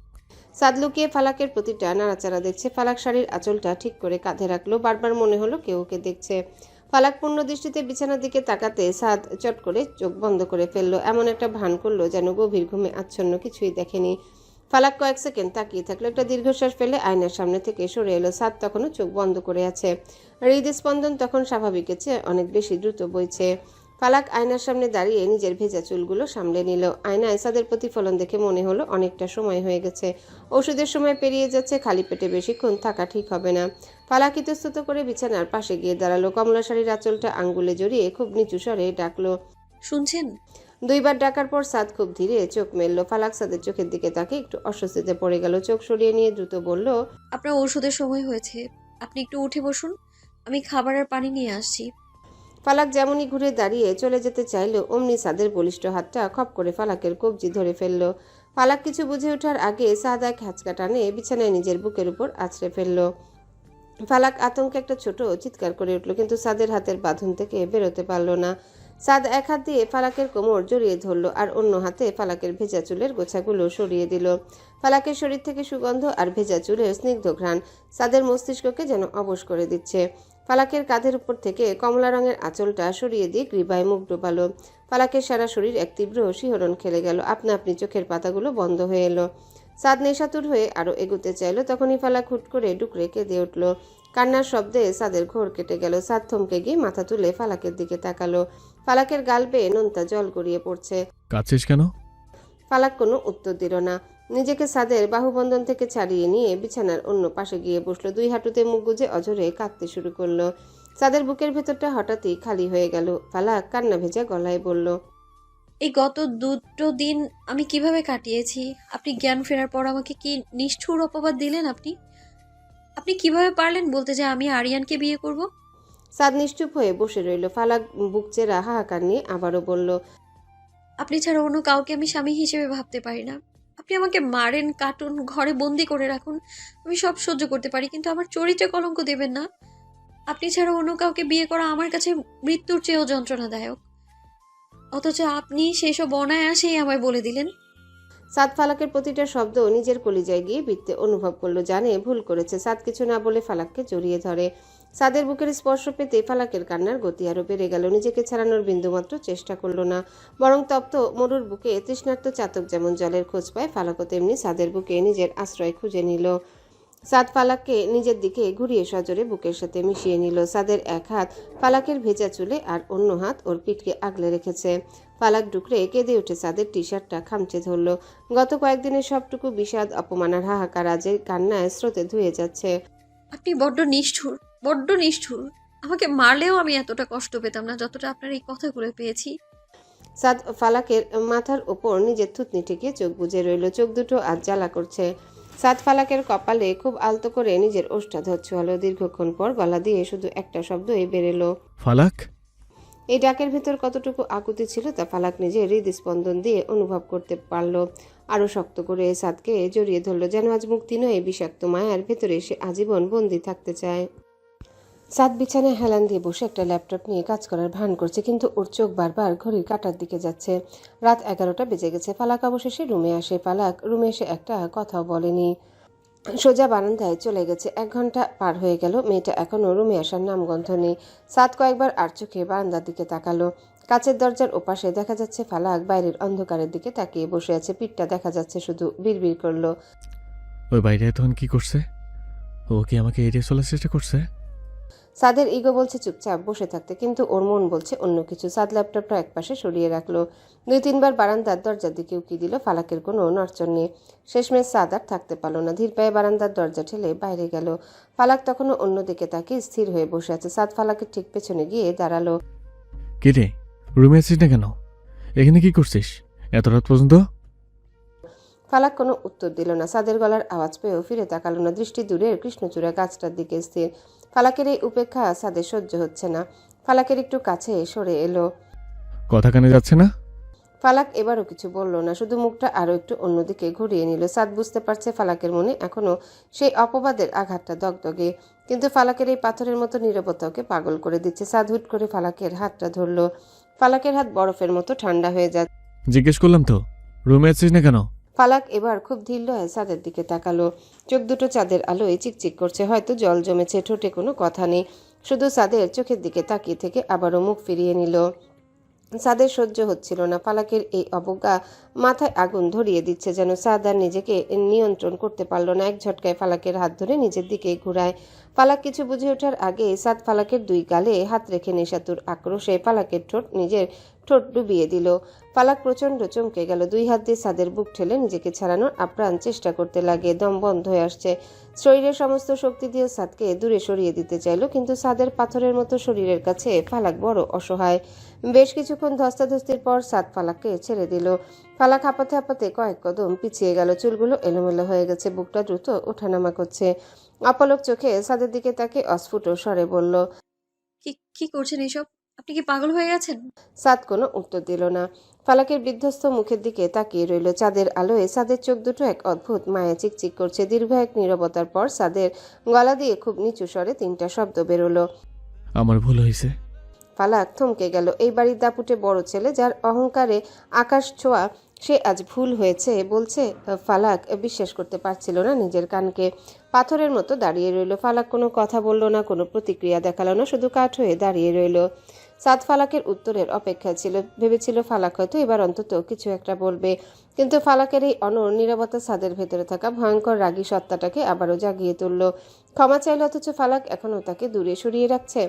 সাদ লুকিয়ে ফালাকের প্রতিটা নাড়াচাড়া দেখছে। ফালাক শাড়ির আঁচলটা ঠিক করে কাঁধে রাখলো। বারবার মনে হলো কেউ ওকে দেখছে। ফালাক পূর্ণ দৃষ্টিতে বিছানার দিকে তাকাতে সাদ চট করে চোখ বন্ধ করে ফেললো। এমন একটা ভান করলো যেন গভীর ঘুমে আচ্ছন্ন, কিছুই দেখেনি। ফালাক কয়েক সেকেন্ড তাকিয়ে থাকলো। একটা দীর্ঘশ্বাস ফেলে আয়নার সামনে থেকে সরে এলো। সাদ তখনও চোখ বন্ধ করে আছে। হৃদস্পন্দন তখন স্বাভাবিকের চেয়ে অনেক বেশি দ্রুত বইছে। ফালাক আয়নার সামনে দাঁড়িয়ে নিজের ভেজা চুলগুলো সামলে নিল। আয়নায় সাদের প্রতিফলন দেখে মনে হলো অনেকটা সময় হয়ে গেছে। ওষুধের সময় পেরিয়ে যাচ্ছে, খালি পেটে বেশিক্ষণ থাকা ঠিক হবে না। ফালাক ইতস্তত করে বিছানার পাশে গিয়ে দাঁড়ালো। কমলা শাড়ির আঁচলটা আঙ্গুলে জড়িয়ে খুব নিচু স্বরে ডাকলো, শুনছেন? দুইবার ডাকার পর সাদ খুব ধীরে চোখ মেলল। ফালাক সাদের চোখের দিকে তাকে একটু অস্বস্তিতে পড়ে গেল। চোখ সরিয়ে নিয়ে দ্রুত বলল, আপনার ওষুধের সময় হয়েছে, আপনি একটু উঠে বসুন, আমি খাবার আর পানি নিয়ে আসছি। ফালাক যেমনই ঘুরে দাঁড়িয়ে চলে যেতে চাইল, অমনি সাদের বলিষ্ঠ হাতটা খপ করে ফালাকের কবজি ধরে ফেলল। ফালাক কিছু বুঝে ওঠার আগে সাদ এক হ্যাঁচকা টানে বিছানায় নিজের বুকের উপর আছড়ে ফেলল। ফালাক আতঙ্কে একটা ছোট চিৎকার করে উঠল, কিন্তু সাদের হাতের বাঁধন থেকে বেরোতে পারল না। সাদ এক হাত দিয়ে ফালাকের কোমর জড়িয়ে ধরল আর অন্য হাতে ফালাকের ভেজা চুলের গোছাগুলো সরিয়ে দিল। ফালাকের শরীর থেকে সুগন্ধ আর ভেজা চুলের স্নিগ্ধ ঘ্রাণ সাদের মস্তিষ্ককে যেন অবশ করে দিচ্ছে। ফালাকের কাঁধের উপর থেকে কমলা রঙের আঁচলটা সরিয়ে দিয়ে গ্রীবায় মুখ ডোবালো। ফালাকের সারা শরীর এক তীব্র শিহরণ খেলে গেল। আপনা আপনি চোখের পাতাগুলো বন্ধ হয়ে এলো। সাদ নেশাতুর হয়ে আরো এগুতে চাইল। তখনই ফালাক হুট করে ডুকরে কেঁদে উঠল। কান্নার শব্দে সাদের ঘোর কেটে গেল। সাদ থমকে গিয়ে মাথা তুলে ফালাকের দিকে তাকালো। ফালাকের গাল বেয়ে নোনতা জল গড়িয়ে পড়ছে। কাঁদছিস কেন? ফালাক কোনো উত্তর দিল না। নিজেকে সাদের বাহুবন্ধন থেকে ছাড়িয়ে নিয়ে বিছানার অন্য পাশে গিয়ে বসলো। দুই হাঁটুতে মুখ গুজে অঝরে কাঁদতে শুরু করলো। সাদের বুকের ভেতরটা হঠাৎই খালি হয়ে গেল। ফালাক কান্না ভেজা গলায় বলল, এই গত 2টো দিন আমি কিভাবে কাটিয়েছি? আপনি জ্ঞান ফেরার পর আমাকে কি নিষ্ঠুর অপবাদ দিলেন? আপনি কিভাবে পারলেন বলতে যে আমি আরিয়ানকে বিয়ে করব? সাদ নিশ্চুপ হয়ে বসে রইল। ফালাক বুক চেরা হাহাকার নিয়ে আবারও বলল, আপনি ছাড়া অন্য কাউকে আমি স্বামী হিসেবে ভাবতে পারি না। আপনি আমাকে মারেন, কাটুন, ঘরে বন্দি করে রাখুন, আমি সব সহ্য করতে পারি, কিন্তু আমার চরিত্রে কলঙ্ক দেবেন না। আপনি ছাড়া অন্য কাউকে বিয়ে করা আমার কাছে মৃত্যুর চেয়েও যন্ত্রণাদায়ক। অথচ আপনি সেসব অনায়াসেই আমায় বলে দিলেন। সাদ ফালাকের প্রতিটা শব্দ নিজের কলিজায় গিয়ে বিত্তে অনুভব করলো। জানে ভুল করেছে। সাদ কিছু না বলে ফালাককে জড়িয়ে ধরে। সাদের বুকের স্পর্শ পেতে ফালাকের কান্নার গতি আরো বেড়ে গেল। নিজেকে ছাড়ানোর বিন্দুমাত্র চেষ্টা করলো না, বরং তপ্ত মরুর বুকে তৃষ্ণার্ত চাতক যেমন জলের খোঁজ পায়, ফালাকও তেমনি সাদের বুকে নিজের আশ্রয় খুঁজে নিল। সাদ ফালাককে নিজের দিকে ঘুরিয়ে সজোরে বুকের সাথে মিশিয়ে নিল। সাদের এক হাত ফালাকের ভেজা চুলে আর অন্য হাত ওর পিঠকে আগলে রেখেছে। ফালাক ডুকরে কেঁদে উঠে সাদের টি শার্টটা খামচে ধরল। গত কয়েকদিনের সবটুকু বিষাদ, অপমান আর হাহাকার আজের কান্নায় স্রোতে ধুয়ে যাচ্ছে। আপনি বড্ড নিষ্ঠুর, বড্ড নিষ্ঠুর। আমাকে মারলেও আমি এতটা কষ্ট পেতাম না যতটা আপনার এই কথাগুলো পেয়েছি। সাদ ফালাকের মাথার ওপর নিজের থুতনি ঠেকিয়ে চোখ বুজে রইল। চোখ দুটো আজ জ্বালা করছে। সাদ ফালাকের কপালে খুব আলতো করে নিজের ওষ্ঠাধর ছোঁয়ালো। দীর্ঘক্ষণ পর গলা দিয়ে শুধু একটা শব্দই বেরেলো, ফালাক। এই ডাকের ভেতর কতটুকু আকুতি ছিল তা ফালাক নিজের হৃদস্পন্দন দিয়ে অনুভব করতে পারল। আরো শক্ত করে সাদকে জড়িয়ে ধরল, যেন আজ মুক্তি নয়, বিষাক্ত মায়ার ভেতরে সে আজীবন বন্দি থাকতে চায়। সাদ বিছানায় হেলান দিয়ে বসে একটা ল্যাপটপ নিয়ে কাজ করার ভান করছে, কিন্তু ওর চোখ বারবার ঘড়ির কাঁটার দিকে যাচ্ছে। রাত 11টা বেজে গেছে। ফালাক অবশেষে রুমে আসে। ফালাক রুমে এসে একটা কথাও বলেনি, সোজা বারান্দায় চলে গেছে। 1 ঘন্টা পার হয়ে গেল, মেয়েটা এখনো রুমে আসার নামগন্ধ নেই। সাদ কয়েকবার আর চোখে বারান্দার দিকে তাকালো। কাচের দরজার ওপাশে দেখা যাচ্ছে ফালাক বাইরের অন্ধকারের দিকে তাকিয়ে বসে আছে। পিঠটা দেখা যাচ্ছে শুধু। বিড়বিড় করলো, ওই বাইরে তখন কি করছে? ও কি আমাকে এড়িয়ে চলার চেষ্টা করছে? সাদের ইগো বলছে চুপচাপ বসে থাকতে, কিন্তু ওর মন বলছে অন্য কিছু। সাদ ল্যাপটপটা একপাশে সরিয়ে রাখলো। 2-3 বার বারান্দার দরজার দিকে উকি দিল। ফালাকের কোনো নড়চড় নেই। শেষমেশ সাদ আর থাকতে পারল না, ধীর পায়ে বারান্দার দরজা ঠেলে বাইরে গেল। ফালাক তখনও অন্যদিকে তাকিয়ে স্থির হয়ে বসে আছে। সাদ ফালাকের ঠিক পেছনে গিয়ে দাঁড়ালো। কি রে, রুমে আছিস না কেন? এখানে কি করছিস এত রাত পর্যন্ত? ফালাক কোনো উত্তর দিল না। সাদের গলার আওয়াজ পেয়েও ফিরে তাকালো না। দৃষ্টি দূরের কৃষ্ণচূড়া গাছটার দিকে স্থির। ফালাকের এই উপেক্ষা সাদের সহ্য হচ্ছে না। ফালাকের একটু কাছে সরে এলো। কথা কানে যাচ্ছে না? ফালাক এবারও কিছু বলল না, শুধু মুখটা আরো একটু অন্যদিকে ঘুরিয়ে নিল। সাদ বুঝতে পারছে ফালাকের মনে এখনো সেই অপবাদের আঘাতটা দগদগে, কিন্তু ফালাকের এই পাথরের মতো নীরবতা ওকে পাগল করে দিচ্ছে। সাদ হুট করে ফালাকের হাতটা ধরলো। ফালাকের হাত বরফের মতো ঠান্ডা হয়ে যায়। জিজ্ঞেস করলাম তো, রুমে আছিস না কেন? ফালাক এবার খুব ধীর লয়ে সাদের দিকে তাকালো। চোখ দুটো চাঁদের আলোয় চিকচিক করছে। হয়তো জল জমেছে। ঠোঁটে কোনো কথা নেই, শুধু সাদের চোখের দিকে তাকিয়ে থেকে আবারও মুখ ফিরিয়ে নিল। সাদের সহ্য হচ্ছিল না। ফালাকের এই অবজ্ঞা মাথায় আগুন ধরিয়ে দিচ্ছে, যেন সাদ আর নিজেকে নিয়ন্ত্রণ করতে পারল না। এক ঝটকায় ফালাকের হাত ধরে নিজের দিকে ঘুরায়। ফালাক কিছু বুঝে ওঠার আগে সাদ ফালাকের 2 গালে হাত রেখে নেশাতুর আক্রোশে ফালাকের নিজের ঠোঁট ডুবিয়ে দিল। ফালাক প্রচণ্ড চমকে গেল। 2 হাত দিয়ে সাদের বুক ঠেলে নিজেকে ছাড়ানোর আপ্রাণ চেষ্টা করতে লাগে। দম বন্ধ হয়ে আসছে। শরীরের সমস্ত শক্তি দিয়ে সাদকে দূরে সরিয়ে দিতে চাইল, কিন্তু সাদের পাথরের মতো শরীরের কাছে ফালাক বড় অসহায়। বেশ কিছুক্ষণ ধস্তাধস্তির পর সাদ ফালাককে ছেড়ে দিল। ফালাক হাঁপাতে হাঁপাতে কয়েক কদম পিছিয়ে গেল। চুলগুলো এলোমেলো হয়ে গেছে। বুকটা দ্রুত ওঠানামা করছে। অপলক চোখে সাদের দিকে তাকে অস্ফুট স্বরে বলল, কি কি করছেন এসব? আপনি কি পাগল হয়ে গেছেন? সাদ কোনো উত্তর দিল না। ফালাকের বিধ্বস্ত মুখের দিকে তাকিয়ে রইল। চাঁদের আলোয় সাদের চোখ দুটো এক অদ্ভুত মায়া চিকচিক করছে। দীর্ঘ এক নীরবতার পর সাদের গলা দিয়ে খুব নিচু স্বরে 3টা শব্দ বেরোলো। আমার ভুল হয়েছে। ফালাক থমকে গেল। এই বাড়ির দাপুটে বড় ছেলে, যার অহংকারে আকাশ ছোঁয়া, সে আজ ভুল হয়েছে বলছে। ফালাক বিশ্বাস করতে পারছিল না নিজের কানকে। পাথরের মতো দাঁড়িয়ে রইল। ফালাক কোনো কথা বলল না, কোনো প্রতিক্রিয়া দেখালো না, শুধু কাঠ হয়ে দাঁড়িয়ে রইল। সাদ ফালাকের উত্তরের অপেক্ষা ছিল। ভেবেছিল ফালাক হয়তো এবার অন্তত কিছু একটা বলবে, কিন্তু ফালাকের এই অনড় নীরবতা সাদের ভেতরে থাকা ভয়ঙ্কর রাগী সত্তাটাকে আবারও জাগিয়ে তুলল। ক্ষমা চাইল, অথচ ফালাক এখনও তাকে দূরে সরিয়ে রাখছে।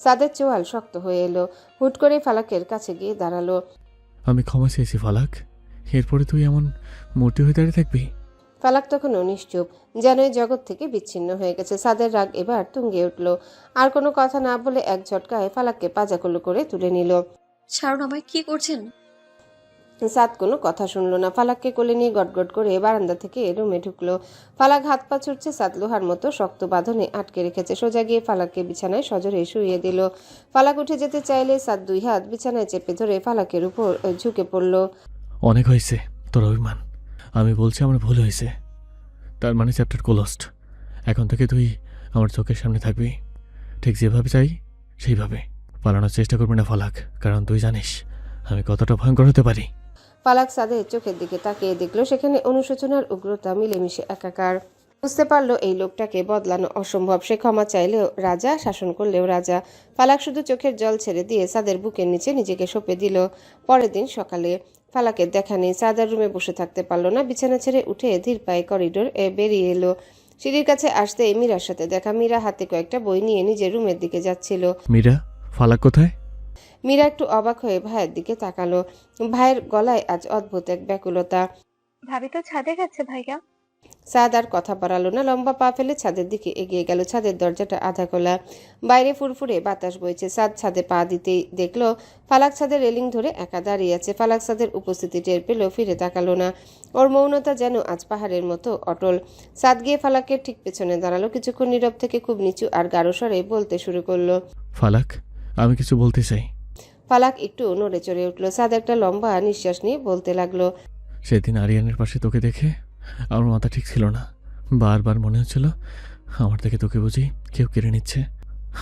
সাদের চোয়াল শক্ত হয়ে এলো। হুট করে ফালাকের কাছে গিয়ে দাঁড়ালো। আমি ক্ষমা চেয়েছি ফালাক, এরপরে তুই এমন মোটি হয়ে দাঁড়িয়ে থাকবি? ফালাক তখনও নিশ্চুপ, যেন এই জগৎ থেকে বিচ্ছিন্ন হয়ে গেছে। সাদের রাগ এবার তুঙ্গে উঠল। আর কোনো কথা না বলে এক ঝটকায় ফালাককে পাজাকুলো করে তুলে নিল। ছাড়ুন আমায়, কি করছেন? সাদ কোনো কথা শুনল না। ফালাককে কোলে নিয়ে গটগট করে বারান্দা থেকে রুমে ঢুকলো। ফালাক হাত পা ছুটছে। সাদ লোহার মতো শক্ত বাঁধনে আটকে রেখেছে। সোজা গিয়ে ফালাককে বিছানায় সজোরে শুইয়ে দিল। ফালাক উঠে যেতে চাইলে সাদ 2 হাত বিছানায় চেপে ধরে ফালাকের উপর ঝুঁকে পড়ল। অনেক হয়েছে তোর অভিমান। আমি বলছি আমার ভুল হয়েছে। তার মানে চ্যাপ্টার ক্লোজড। এখন থেকে তুই আমার চোখের সামনে থাকবি, ঠিক যেভাবে চাই সেইভাবে। পালানোর চেষ্টা করবি না ফালাক, কারণ তুই জানিস আমি কতটা ভয়ঙ্কর হতে পারি। ফালাক সাদের চোখের দিকে তাকিয়ে দেখলো সেখানে অনুশোচনার উগ্রতা মিলেমিশে একাকার। বুঝতে পারলো এই লোকটাকে বদলানো অসম্ভব। সে ক্ষমা চাইলেও রাজা, শাসন করলেও রাজা। ফালাক শুধু চোখের জল ছেড়ে দিয়ে সাদের বুকের নিচে নিজেকে সঁপে দিল। পরের দিন সকালে ফালাকের দেখা নেই। সাদার রুমে বসে থাকতে পারলো না। বিছানা ছেড়ে উঠে ধীর পায়ে করিডোর বেরিয়ে এলো। সিঁড়ির কাছে আসতে মীরার সাথে দেখা। মীরা হাতে কয়েকটা বই নিয়ে নিজের রুমের দিকে যাচ্ছিল। মীরা, ফালাক কোথায়? মীরা একটু অবাক হয়ে ভাইয়ের দিকে তাকালো। ভাইয়ের গলায় আজ অদ্ভুত এক ব্যাকুলতা। ভাবি তো ছাদে গেছে ভাইয়া। সাদ আর কথা বাড়ালো না। লম্বা পা ফেলে ছাদের দিকে এগিয়ে গেল। ছাদের দরজাটা আধা খোলা। বাইরে ফুরফুরে বাতাস বইছে। সাদ ছাদে পা দিতেই দেখলো ফালাক ছাদের রেলিং ধরে একা দাঁড়িয়ে আছে। ফালাক ছাদের উপস্থিতি টের পেল, ফিরে তাকালো না। ওর মৌনতা যেন আজ পাহাড়ের মতো অটল। সাদ গিয়ে ফালাকের ঠিক পেছনে দাঁড়ালো। কিছুক্ষণ নীরব থেকে খুব নিচু আর গাঢ় স্বরে বলতে শুরু করলো। ফালাক, আমি কিছু বলতে চাই। ফালাক একটু নড়ে চড়ে উঠল। সাদ একটা লম্বা নিঃশ্বাস নিয়ে বলতে লাগলো। সেদিন আরিয়ানের পাশে তোকে দেখে আমার মাথা ঠিক ছিল না। বারবার মনে হচ্ছিল আমার থেকে তোকে বুঝি কেউ কেড়ে নিচ্ছে।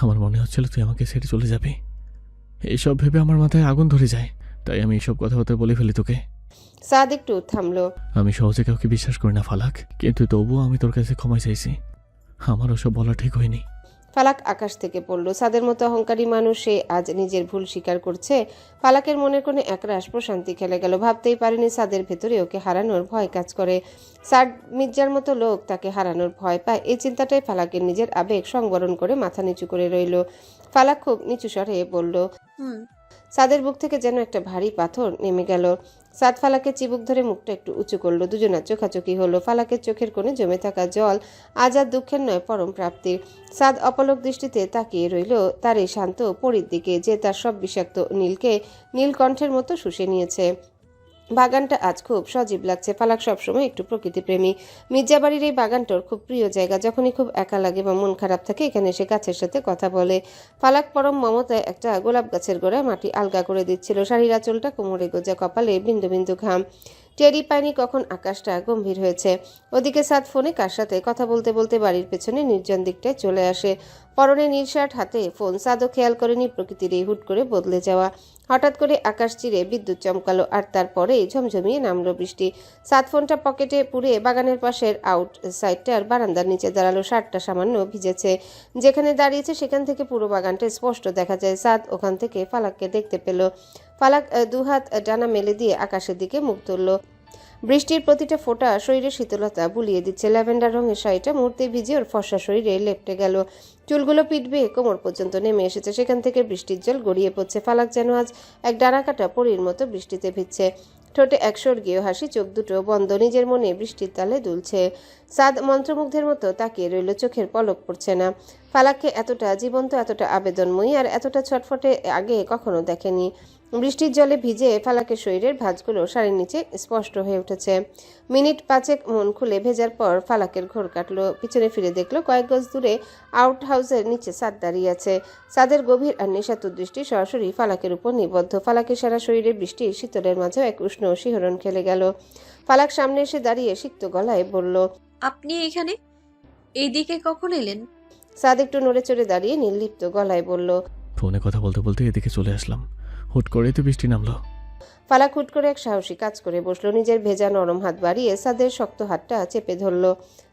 আমার মনে হচ্ছিল তুই আমাকে ছেড়ে চলে যাবি। এইসব ভেবে আমার মাথায় আগুন ধরে যায়, তাই আমি এইসব কথাবার্তা বলে ফেলি তোকে। সাদ একটু থামলো। আমি সহজে কাউকে বিশ্বাস করি না ফালাক, কিন্তু তবুও আমি তোর কাছে ক্ষমা চাইছি। আমার ওসব বলা ঠিক হয়নি। ফালাক আকাশ থেকে পড়ল। সাদের মতো অহংকারী মানুষ সে আজ নিজের ভুল স্বীকার করছে। ফালাকের মনের কোণে একরাশ প্রশান্তি খেলে গেল। ভাবতেই পারেনি সাদের ভেতরে ওকে হারানোর ভয় কাজ করে। সাদ মির্জার মতো লোক তাকে হারানোর ভয় পায়, এই চিন্তাটাই ফালাকের নিজের আবেগ সংবরণ করে মাথা নিচু করে রইল। ফালাক খুব নিচু স্বরে বলল, সাদের বুক থেকে যেন একটা ভারী পাথর নেমে গেল। সাদ ফালাকের চিবুক ধরে মুখটা একটু উঁচু করলো। দুজনের চোখাচোখি হলো। ফালাকের চোখের কোণে জমে থাকা জল আজ আর দুঃখের নয়, পরম প্রাপ্তির। সাদ অপলক দৃষ্টিতে তাকিয়ে রইল তার এই শান্ত পরীর দিকে, যে তার সব বিষাক্ত নীলকে নীলকণ্ঠের মতো শুষে নিয়েছে। বাগানটা আজ খুব সজীব লাগছে। ফালাক সবসময় একটু প্রকৃতিপ্রেমী। মির্জাবাড়ির এই বাগানটার খুব প্রিয় জায়গা। যখনই খুব একা লাগে বা মন খারাপ থাকে এখানে এসে গাছের সাথে কথা বলে। ফালাক পরম মমতায় একটা গোলাপ গাছের গোড়ায় মাটি আলগা করে দিচ্ছিল। শাড়ির আঁচলটা কোমরে গোজা, কপালে বিন্দু বিন্দু ঘাম। টেরি পায়নি কখন আকাশটা গম্ভীর হয়েছে। ওদিকে সাদ ফোনে কার সাথে কথা বলতে বলতে বাড়ির পেছনে নির্জন দিকটায় চলে আসে। পরনে নীল শার্ট, হাতে ফোন। সাদও খেয়াল করেনি প্রকৃতির এই হুট করে বদলে যাওয়া। হঠাৎ করে আকাশ চিরে বিদ্যুৎ চমকালো, আর তারপরেই ঝমঝমিয়ে নামলো বৃষ্টি। সাদ ফোনটা পকেটে পুরে বাগানের পাশের আউট সাইডটার বারান্দার নিচে দাঁড়ালো। শার্টটা সামান্য ভিজেছে। যেখানে দাঁড়িয়েছে সেখান থেকে পুরো বাগানটা স্পষ্ট দেখা যায়। সাদ ওখান থেকে ফালাককে দেখতে পেল। ফালাক দুহাত ডানা মেলে দিয়ে আকাশের দিকে মুখ তুলল। বৃষ্টির প্রতিটা ফোঁটা শরীরে শীতলতা বুলিয়ে দিচ্ছে। ল্যাভেন্ডার রঙের শাড়িটা মুহূর্তে ভিজে ওর ফর্সা শরীরে লেপটে গেল। চুলগুলো পিঠ বেয়ে কোমর পর্যন্ত নেমে এসেছে। সেখান থেকে বৃষ্টির জল গড়িয়ে পড়ছে। ফালাক যেন আজ এক ডানাকাটা পরীর মতো বৃষ্টিতে ভিজছে। ঠোঁটে এক স্বর্গীয় হাসি, চোখ দুটো বন্ধ, নিজের মনে বৃষ্টির তালে দুলছে। সাদ মন্ত্রমুগ্ধের মতো তাকিয়ে রইল, চোখের পলক পড়ছে না। ফালাককে এতটা জীবন্ত, এতটা আবেদনময়ী আর এতটা ছটফটে আগে কখনো দেখেনি। বৃষ্টির জলে ভিজে ফালাকের শরীরের ভাঁজগুলো শাড়ির নিচে স্পষ্ট হয়ে উঠেছে। মিনিট পাঁচেক মন খুলে ভেজার পর ফালাকের ঘোর কাটলো। পিছনে ফিরে দেখলো কয়েক গজ দূরে আউট হাউসের নিচে সাদ দাঁড়িয়ে আছে। সাদের গভীর আর নেশাতুর দৃষ্টি সরাসরি ফালাকের উপর নিবদ্ধ। ফালাকের সারা শরীরে বৃষ্টির শীতলের মাঝেও এক উষ্ণ শিহরণ খেলে গেল। ফালাক সামনে এসে দাঁড়িয়ে সিক্ত গলায় বলল, আপনি এখানে এইদিকে কখন এলেন? সাদ একটু নড়ে চড়ে দাঁড়িয়ে নির্লিপ্ত গলায় বলল, ফোনে কথা বলতে বলতে এদিকে চলে আসলাম। হুট করেই তো বৃষ্টি নামলো। ফালাক হুট করে এক সাহসী কাজ করে বসলো। নিজের ভেজা নরম হাত বাড়িয়ে সাদের শক্ত হাতটা চেপে ধরলো।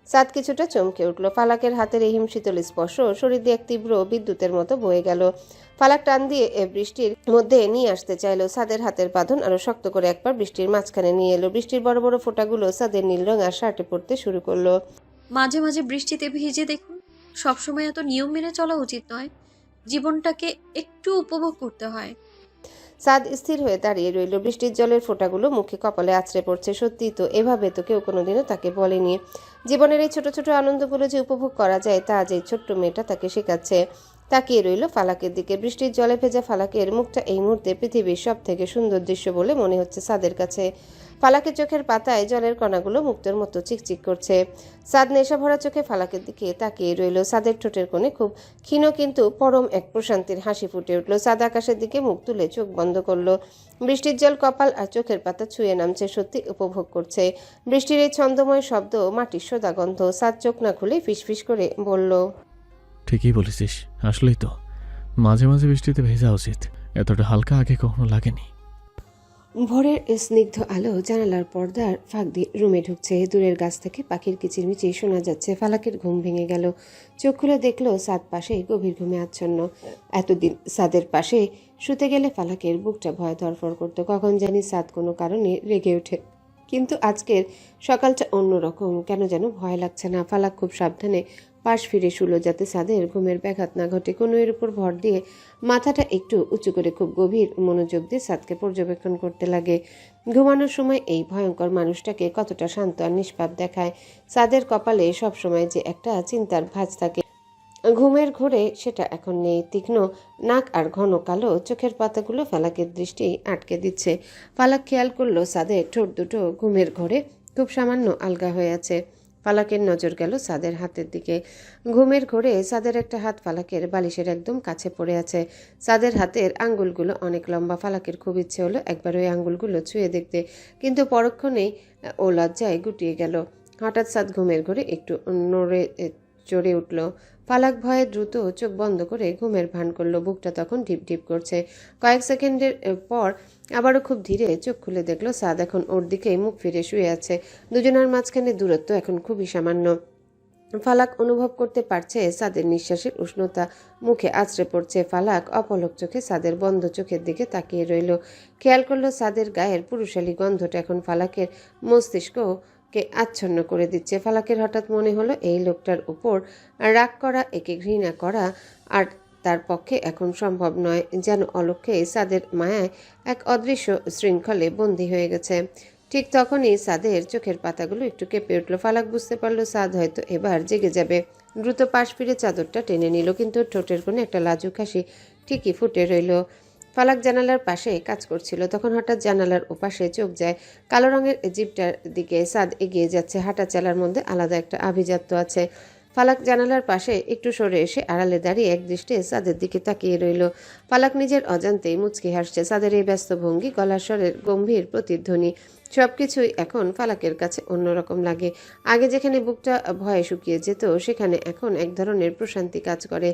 সাদ কিছুটা চমকে উঠল। ফালাকের হাতের এই হিমশীতল স্পর্শ শরীর দিয়ে এক তীব্র বিদ্যুতের মতো বয়ে গেল। ফালাক টান দিয়ে বৃষ্টির মধ্যে নিয়ে আসতে চাইলো। সাদের হাতের বাঁধন আরো শক্ত করে একবার বৃষ্টির মাঝখানে নিয়ে এলো। বৃষ্টির বড় বড় ফোঁটাগুলো সাদের নীল রঙা শার্টে পড়তে শুরু করলো। মাঝে মাঝে বৃষ্টিতে ভিজে দেখুন। সবসময় এত নিয়ম মেনে চলা উচিত নয়। জীবনটাকে একটু উপভোগ করতে হয়। সাদ স্থির হয়ে দাঁড়িয়ে রইল। বৃষ্টির জলের ফোঁটাগুলো মুখে কপালে আছড়ে পড়ছে। সত্যি তো, এভাবে তো কেউ কোনোদিনও তাকে বলেনি। জীবনের এই ছোট ছোট আনন্দগুলো যে উপভোগ করা যায় তা আজ এই ছোট্ট মেয়েটা তাকে শেখাচ্ছে। তাকিয়ে রইল ফালাকের দিকে। বৃষ্টির জলে ভেজা ফালাকের মুখটা এই মুহূর্তে পৃথিবীর সব থেকে সুন্দর দৃশ্য বলে মনে হচ্ছে সাদের কাছে। ফালাকের চোখের পাতায় জলের কণাগুলো মুক্তোর মতো চিকচিক করছে। সাদ নেশা ভরা চোখে ফালাকের দিকে তাকিয়ে রইল। সাদের ঠোঁটের কোণে খুব ক্ষীণ কিন্তু পরম এক প্রশান্তির হাসি ফুটে উঠল। সাদ আকাশের দিকে মুখ তুলে চোখ বন্ধ করলো। বৃষ্টির জল কপাল আর চোখের পাতা ছুঁয়ে নামছে। সত্যি উপভোগ করছে বৃষ্টির এই ছন্দময় শব্দ, মাটির সোদা গন্ধ। সাদ চোখ না খুলে ফিসফিস করে বলল, ঠিকই বলেছিস, আসলেই তো মাঝে মাঝে বৃষ্টিতে ভেজা উচিত। এতটা হালকা আগে কখনো লাগেনি। ভোরের স্নিগ্ধ আলো জানালার পর্দার ফাঁক দিয়ে রুমে ঢুকছে। দূরের গাছ থেকে পাখির কিচিরমিচির শোনা যাচ্ছে। ফালাকের ঘুম ভেঙে গেল। চোখ খুলে দেখলো সাদ পাশে গভীর ঘুমে আচ্ছন্ন। এতদিন সাদের পাশে শুতে গেলে ফালাকের বুকটা ভয় ধরফড় করতো। কখন জানি সাদ কোনো কারণে রেগে ওঠে, কিন্তু আজকের সকালটা অন্যরকম। কেন যেন ভয় লাগছে না। ফালাক খুব সাবধানে পাশ ফিরে শুলো যাতে সাদের ঘুমের ব্যাঘাত না ঘটে। কোনো এর উপর ভর দিয়ে মাথাটা একটু উঁচু করে খুব গভীর মনোযোগ দিয়ে সাদকে পর্যবেক্ষণ করতে লাগে। ঘুমানোর সময় এই ভয়ঙ্কর মানুষটাকে কতটা শান্ত আর নিষ্পাপ দেখায়। সাদের কপালে সবসময় যে একটা চিন্তার ভাঁজ থাকে, ঘুমের ঘোরে সেটা এখন নেই। তীক্ষ্ণ নাক আর ঘন কালো চোখের পাতাগুলো ফালাকের দৃষ্টি আটকে দিচ্ছে। ফালাক খেয়াল করলো সাদের ঠোঁট দুটো ঘুমের ঘোরে খুব সামান্য আলগা হয়ে আছে। ফালাকের নজর গেল সাদের হাতের দিকে। ঘুমের ঘোরে সাদের একটা হাত ফালাকের বালিশের একদম কাছে পড়ে আছে। সাদের হাতের আঙ্গুলগুলো অনেক লম্বা। ফালাকের খুব ইচ্ছে হলো একবার ওই আঙ্গুলগুলো ছুঁয়ে দেখতে, কিন্তু পরক্ষণেই ও লজ্জায় গুটিয়ে গেল। হঠাৎ সাদ ঘুমের ঘোরে একটু নড়ে চড়ে উঠল। ফালাক ভয়ে দ্রুত চোখ বন্ধ করে ঘুমের ভান করলো। বুকটা তখন ঢিপ ঢিপ করছে। কয়েক সেকেন্ডের পর আবারও খুব ধীরে চোখ খুলে দেখলো সাদ এখন ওর দিকেই মুখ ফিরে শুয়ে আছে। দুজনের মাঝখানে দূরত্ব এখন খুবই সামান্য। ফালাক অনুভব করতে পারছে সাদের নিঃশ্বাসের উষ্ণতা মুখে আছড়ে পড়ছে। ফালাক অপলক চোখে সাদের বন্ধ চোখের দিকে তাকিয়ে রইল। খেয়াল করলো সাদের গায়ের পুরুষালী গন্ধটা এখন ফালাকের মস্তিষ্ককে আচ্ছন্ন করে দিচ্ছে। ফালাকের হঠাৎ মনে হলো এই লোকটার উপর রাগ করা, একে ঘৃণা করা আর তার পক্ষে এখন সম্ভব নয়। যেন অলক্ষ্যে সাদের মায়ায় এক অদৃশ্য শৃঙ্খলে বন্দী হয়ে গেছে। ঠিক তখনই সাদের চোখের পাতাগুলো একটু কেঁপে উঠল। ফালাক বুঝতে পারলো সাদ হয়তো এবার জেগে যাবে। দ্রুত পাশ ফিরে চাদরটা টেনে নিল, কিন্তু ঠোঁটের কোণে একটা লাজুক হাসি ঠিকই ফুটে রইল। ফালাক জানালার পাশে কাজ করছিল, তখন হঠাৎ জানালার ওপাশে চোখ যায়। কালো রঙের জিপটার দিকে সাদ এগিয়ে যাচ্ছে। হাঁটা চালার মধ্যে আলাদা একটা আভিজাত্য আছে। ফালাক জানালার পাশে একটু সরে এসে আড়ালে দাঁড়িয়ে একদৃষ্টে সাদের দিকে তাকিয়ে রইল। ফালাক নিজের অজান্তেই মুচকি হাসছে। সাদের এই ব্যস্ত ভঙ্গি, গলার স্বরের গম্ভীর প্রতিধ্বনি সবকিছুই এখন ফালাকের কাছে অন্যরকম লাগে। আগে যেখানে বুকটা ভয়ে শুকিয়ে যেত, সেখানে এখন এক ধরনের প্রশান্তি কাজ করে।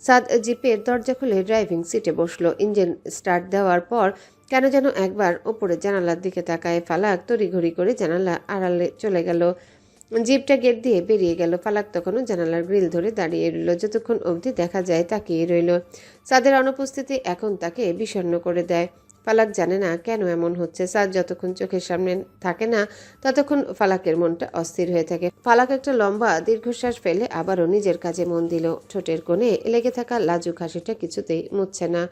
সাদ জিপের দরজা খুলে ড্রাইভিং সিটে বসলো। ইঞ্জিন স্টার্ট দেওয়ার পর কেন যেন একবার ওপরে জানালার দিকে তাকায়। ফালাক তড়িঘড়ি করে জানালা আড়ালে চলে গেল। জিপটা গেট দিয়ে বেরিয়ে গেল। ফালাক তখনও জানালার গ্রিল ধরে দাঁড়িয়ে রইল। যতক্ষণ অবধি দেখা যায় তাকিয়ে রইল। সাদের অনুপস্থিতি এখন তাকে বিষণ্ণ করে দেয়। ফালাক জানে না কেন এমন হচ্ছে। সাদ যতক্ষণ চোখের সামনে থাকে না, ততক্ষণ ফালাকের মনটা অস্থির হয়ে থাকে। ফালাক একটা লম্বা দীর্ঘশ্বাস ফেলে আবারও নিজের কাজে মন দিল। ঠোঁটের কোণে লেগে থাকা লাজুক হাসিটা কিছুতেই মুছছে না।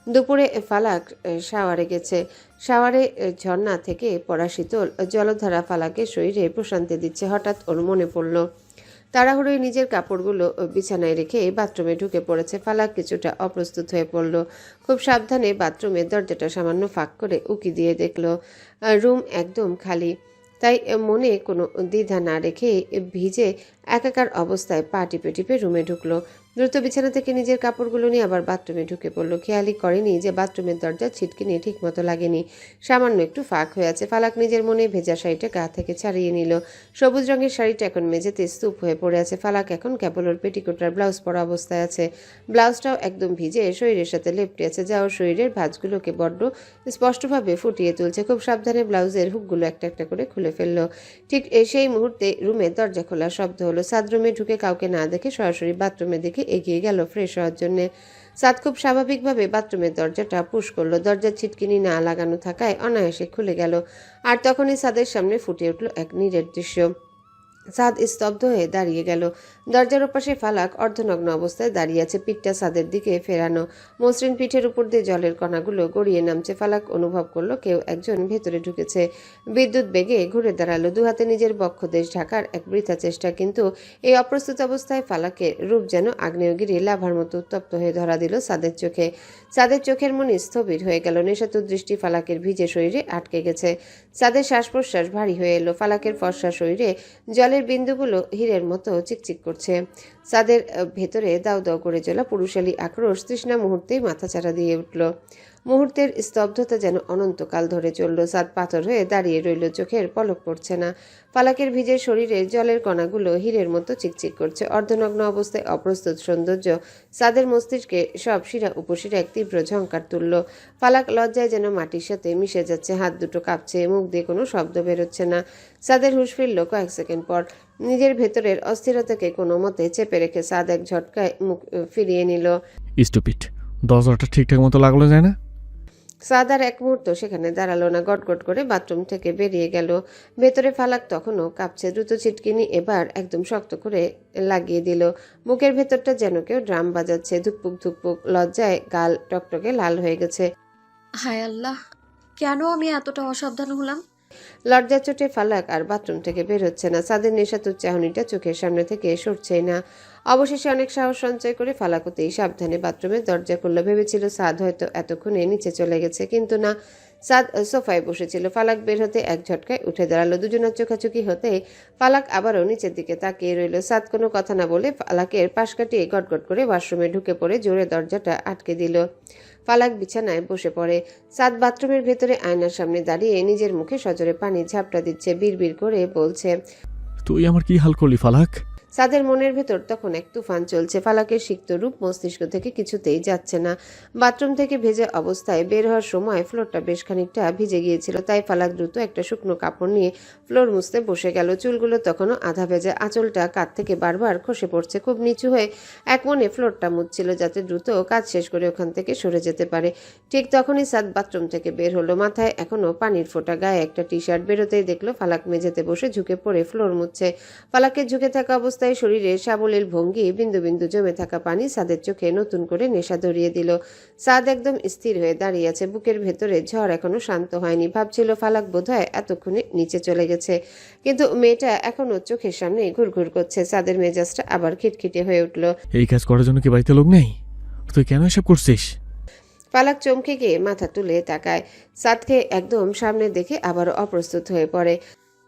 দুপুরে ফালাক শাওয়ারে গেছে। শাওয়ারে ঝর্ণা থেকে পড়া শীতল জলধারা ফালাকের শরীরে প্রশান্তি দিচ্ছে। হঠাৎ ওর মনে পড়ল, তাড়াহুড়োয় নিজের কাপড়গুলো বিছানায় রেখে বাথরুমে ঢুকে পড়েছে। ফালাক কিছুটা অপ্রস্তুত হয়ে পড়ল। খুব সাবধানে বাথরুমের দরজাটা সামান্য ফাঁক করে উকি দিয়ে দেখল রুম একদম খালি। তাই মনে কোনো দ্বিধা না রেখে ভিজে একাকার অবস্থায় পা টিপে টিপে রুমে ঢুকলো। দ্রুত বিছানা থেকে নিজের কাপড়গুলো নিয়ে আবার বাথরুমে ঢুকে পড়লো। খেয়ালই করেনি যে বাথরুমের দরজা ছিটকিনি ঠিক মতো লাগেনি, সামান্য একটু ফাঁক হয়ে আছে। ফালাক নিজের মনে ভেজা শাড়িটা গা থেকে ছাড়িয়ে নিল। সবুজ রঙের শাড়িটা এখন মেঝেতে স্তূপ হয়ে পড়ে আছে। ফালাক এখন কেবল ওর পেটিকোটার ব্লাউজ পরা অবস্থায় আছে। ব্লাউজটাও একদম ভিজে শরীরের সাথে লেপটে আছে, যা ওর শরীরের ভাঁজগুলোকে বড্ড স্পষ্টভাবে ফুটিয়ে তুলছে। খুব সাবধানে ব্লাউজের হুকগুলো একটা একটা করে খুলে ফেললো। ঠিক সেই মুহূর্তে রুমে দরজা খোলার শব্দ হলো। সাদ রুমে ঢুকে কাউকে না দেখে সরাসরি বাথরুমের দিকে এগিয়ে গেল ফ্রেশ হওয়ার জন্য। সাদ খুব স্বাভাবিকভাবে বাথরুমের দরজাটা পুশ করলো। দরজার ছিটকিনি না লাগানো থাকায় অনায়াসে খুলে গেল। আর তখনই সাদের সামনে ফুটে উঠল এক নীরের দৃশ্য। সাদ স্তব্ধ হয়ে দাঁড়িয়ে গেল। দরজার ওপাশে ফালাক অর্ধনগ্ন অবস্থায় দাঁড়িয়ে আছে, পিঠটা সাদের দিকে ফেরানো। মসৃণ পিঠের উপর দিয়ে জলের কণাগুলো গড়িয়ে নামছে। ফালাক অনুভব করলো কেউ একজন ভেতরে ঢুকেছে। বিদ্যুৎ বেগে ঘুরে দাঁড়ালো। দুহাতে নিজের বক্ষদেশ ঢাকার এক বৃথা চেষ্টা, কিন্তু এই অপ্রস্তুত অবস্থায় ফালাকের রূপ যেন আগ্নেয়গিরি লাভার মতো উত্তপ্ত হয়ে ধরা দিল সাদের চোখে। সাদের চোখের মনি স্থবির হয়ে গেল। নেশাতুর দৃষ্টি ফালাকের ভিজে শরীরে আটকে গেছে। সাদের শ্বাস প্রশ্বাস ভারী হয়ে এলো। ফালাকের ফর্সা শরীরে জলের বিন্দুগুলো হীরের মতো চিকচিক করছে। সাদের ভেতরে দাউ দাউ করে চলা পুরুষালী আক্রোশ তৃষ্ণা মুহূর্তেই মাথাচাড়া দিয়ে উঠল। মুহূর্তের স্তব্ধতা যেন অনন্তকাল ধরে চলল। সাদ পাথর হয়ে দাঁড়িয়ে রইল, চোখের পলক পড়ছে না। ফালাকের ভিজে শরীরে জলের কণাগুলো হীরের মতো চিকচিক করছে। অর্ধনগ্ন অবস্থায় অপ্রস্তুত সৌন্দর্য সাদের মস্তিষ্কে সব শিরা উপশিরা এক তীব্র ঝঙ্কার তুলল। ফালাক লজ্জায় যেন মাটির সাথে মিশে যাচ্ছে। হাত দুটো কাঁপছে, মুখ দিয়ে কোনো শব্দ বেরোচ্ছে না। সাদের হুঁশ ফিরল কয়েক সেকেন্ড পর। নিজের ভেতরের অস্থিরতাকে কোনো মতে চেপে রেখে সাদ এক ঝটকায় মুখ ফিরিয়ে নিল। স্টুপিড, দরজাটা ঠিকঠাক মতো লাগলো যায় না। সাদ আর এক মুহূর্ত সেখানে দাঁড়ালো না, গটগট করে বাথরুম থেকে বেরিয়ে গেল। ভেতরে ফালাক তখনও কাঁপছে। দ্রুত ছিটকিনি এবার একদম শক্ত করে লাগিয়ে দিল। বুকের ভেতরটা যেন কেউ ড্রাম বাজাচ্ছে। ধুকপুক ধুকপুক, লজ্জায় গাল টকটকে লাল হয়ে গেছে। হায় আল্লাহ, কেন আমি এতটা অসাবধান হলাম? লজ্জার চোটে ফালাক আর বাথরুম থেকে বের হচ্ছে না। সাদের নেশাতুর চাহনিটা চোখের সামনে থেকে সরছেই না। অবশেষে অনেক সাহস সঞ্চয় করে ফালাক হতেই সাবধানে বাথরুমের দরজা খুলল। ভেবেছিল সাদ হয়তো এতক্ষণে নিচে চলে গেছে, কিন্তু না। সাদ সোফায় বসেছিল। ফালাক বের হতে এক ঝটকায় উঠে দাঁড়ালো। দুজনের চোখাচোখি হতে ফালাক আবারও নিচের দিকে তাকিয়ে রইল। সাদ কোনো কথা না বলে ফালাকের পাশ কাটিয়ে গটগট করে ওয়াশরুমে ঢুকে পড়ে জোরে দরজাটা আটকে দিল। ফালাক বিছানায় বসে পড়ে। সাদ বাথরুমের ভেতরে আয়নার সামনে দাঁড়িয়ে নিজের মুখে সজোরে পানি ঝাপটা দিচ্ছে। বিড়বিড় করে বলছে, তুই আমার কি হাল করলি ফালাক? সাদের মনের ভেতর তখন এক তুফান চলছে। ফালাকের সিক্ত রূপ মস্তিষ্ক থেকে কিছুতেই যাচ্ছে না। বাথরুম থেকে ভেজা অবস্থায় বের হওয়ার সময় ফ্লোরটা বেশ খানিকটা ভিজে গিয়েছিল, তাই ফালাক দ্রুত একটা শুকনো কাপড় নিয়ে ফ্লোর মুছতে বসে গেল। চুলগুলো তখনও আধা ভেজা, আঁচলটা কাঁধ থেকে বারবার খসে পড়ছে। খুব নিচু হয়ে এক মনে ফ্লোরটা মুছছিল যাতে দ্রুত কাজ শেষ করে ওখান থেকে সরে যেতে পারে। ঠিক তখনই সাদ বাথরুম থেকে বের হলো। মাথায় এখনো পানির ফোঁটা, গায়ে একটা টি শার্ট। বেরোতেই দেখলো ফালাক মেঝেতে বসে ঝুঁকে পড়ে ফ্লোর মুছছে। ফালাকের ঝুঁকে থাকা অবস্থায় শরীরে সাবলীল ভঙ্গি, বিন্দু বিন্দু জমে থাকা পানি সাদের চোখে নতুন করে নেশা ধরিয়ে দিল। সাদ একদম স্থির হয়ে দাঁড়িয়ে আছে। বুকের ভেতরে ঝড় এখনো শান্ত হয়নি। ভাবছিল ফালাক বোধহয় এতক্ষণে নিচে চলে গেছে, কিন্তু মেয়েটা এখনো চোখের সামনে ঘুরঘুর করছে। সাদের মেজাজটা আবার খিটখিটে হয়ে উঠল। এই কাজ করার জন্য কি বাড়িতে লোক নেই? তুই কেন এসব করছিস? ফালাক চমকে গিয়ে মাথা তুলে তাকায়। সাদকে একদম সামনে দেখে আবারও অপ্রস্তুত হয়ে পড়ে।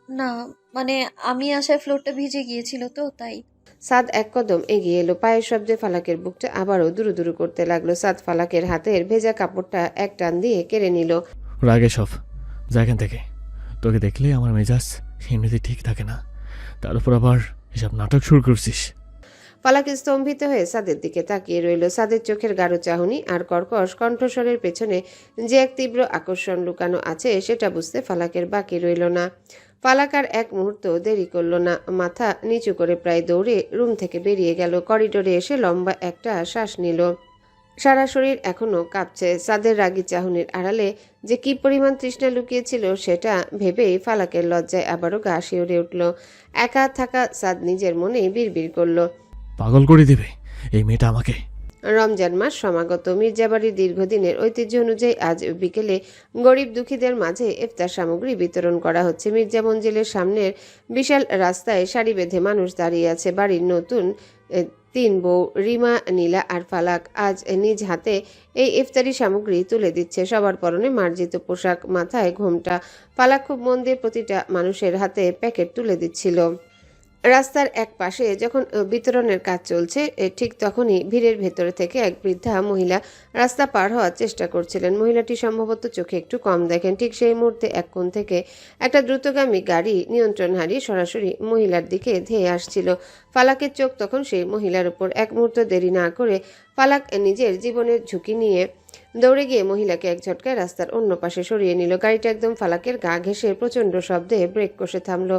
না মানে আমি আসায় ফ্লোরটা ভিজে গিয়েছিল তো তাই। সাদ এক কদম এগিয়ে এলো। পায়ের শব্দে ফালাকের বুকটা আবারও দুরু দুরু করতে লাগলো। সাদ ফালাকের হাতের ভেজা কাপড়টা এক টান দিয়ে কেড়ে নিল। রাগে সব যা এখান থেকে। তোকে দেখলে আমার মেজাজ এমনিতে ঠিক থাকে না, তার উপর আবার এসব নাটক শুরু করছিস। ফালাক স্তম্ভিত হয়ে সাদের দিকে তাকিয়ে রইল। সাদের চোখের গাঢ় চাহনি আর কর্কশ কণ্ঠস্বরের পেছনে যে এক তীব্র আকর্ষণ লুকানো আছে সেটা বুঝতে ফালাকের বাকি রইল না। ফালাক আর এক মুহূর্ত দেরি করল না। মাথা নিচু করে প্রায় দৌড়ে রুম থেকে বেরিয়ে গেল। করিডোরে এসে লম্বা একটা শ্বাস নিল। সারা শরীর এখনো কাঁপছে। সাদের রাগী চাহনির আড়ালে যে কি পরিমাণ তৃষ্ণা লুকিয়েছিল সেটা ভেবেই ফালাকের লজ্জায় আবারও গা শিউরে উঠল। একা থাকা সাদ নিজের মনেই বিড়বিড় করল, পাগল করে দেবে এই মেয়েটা আমাকে। রমজান মাস সমাগত। মির্জাবাড়ির দীর্ঘদিনের ঐতিহ্য অনুযায়ী আজ বিকেলে গরিব দুঃখীদের মাঝে ইফতার সামগ্রী বিতরণ করা হচ্ছে। মির্জা মঞ্জিলের সামনের বিশাল রাস্তায় সারি বেঁধে মানুষ দাঁড়িয়ে আছে। বাড়ির নতুন তিন বউ রিমা, নীলা আর ফালাক আজ নিজ হাতে এই ইফতারি সামগ্রী তুলে দিচ্ছে। সবার পরনে মার্জিত পোশাক, মাথায় ঘোমটা। ফালাক খুব মন দিয়ে প্রতিটা মানুষের হাতে প্যাকেট তুলে দিচ্ছিল। রাস্তার এক পাশে যখন বিতরণের কাজ চলছে ঠিক তখনই ভিড়ের ভেতরে থেকে এক বৃদ্ধা মহিলা রাস্তা পার হওয়ার চেষ্টা করছিলেন। মহিলাটি সম্ভবত চোখে একটু কম দেখেন। ঠিক সেই মুহূর্তে এক কোণ থেকে একটা দ্রুতগামী গাড়ি নিয়ন্ত্রণ হারিয়ে সরাসরি মহিলার দিকে ধেয়ে আসছিল। ফালাকের চোখ তখন সেই মহিলার উপর। এক মুহূর্ত দেরি না করে ফালাক নিজের জীবনের ঝুঁকি নিয়ে দৌড়ে গিয়ে মহিলাকে এক ঝটকায় রাস্তার অন্য পাশে সরিয়ে নিল। গাড়িটা একদম ফালাকের গা ঘেঁষে প্রচণ্ড শব্দে ব্রেক কষে থামল।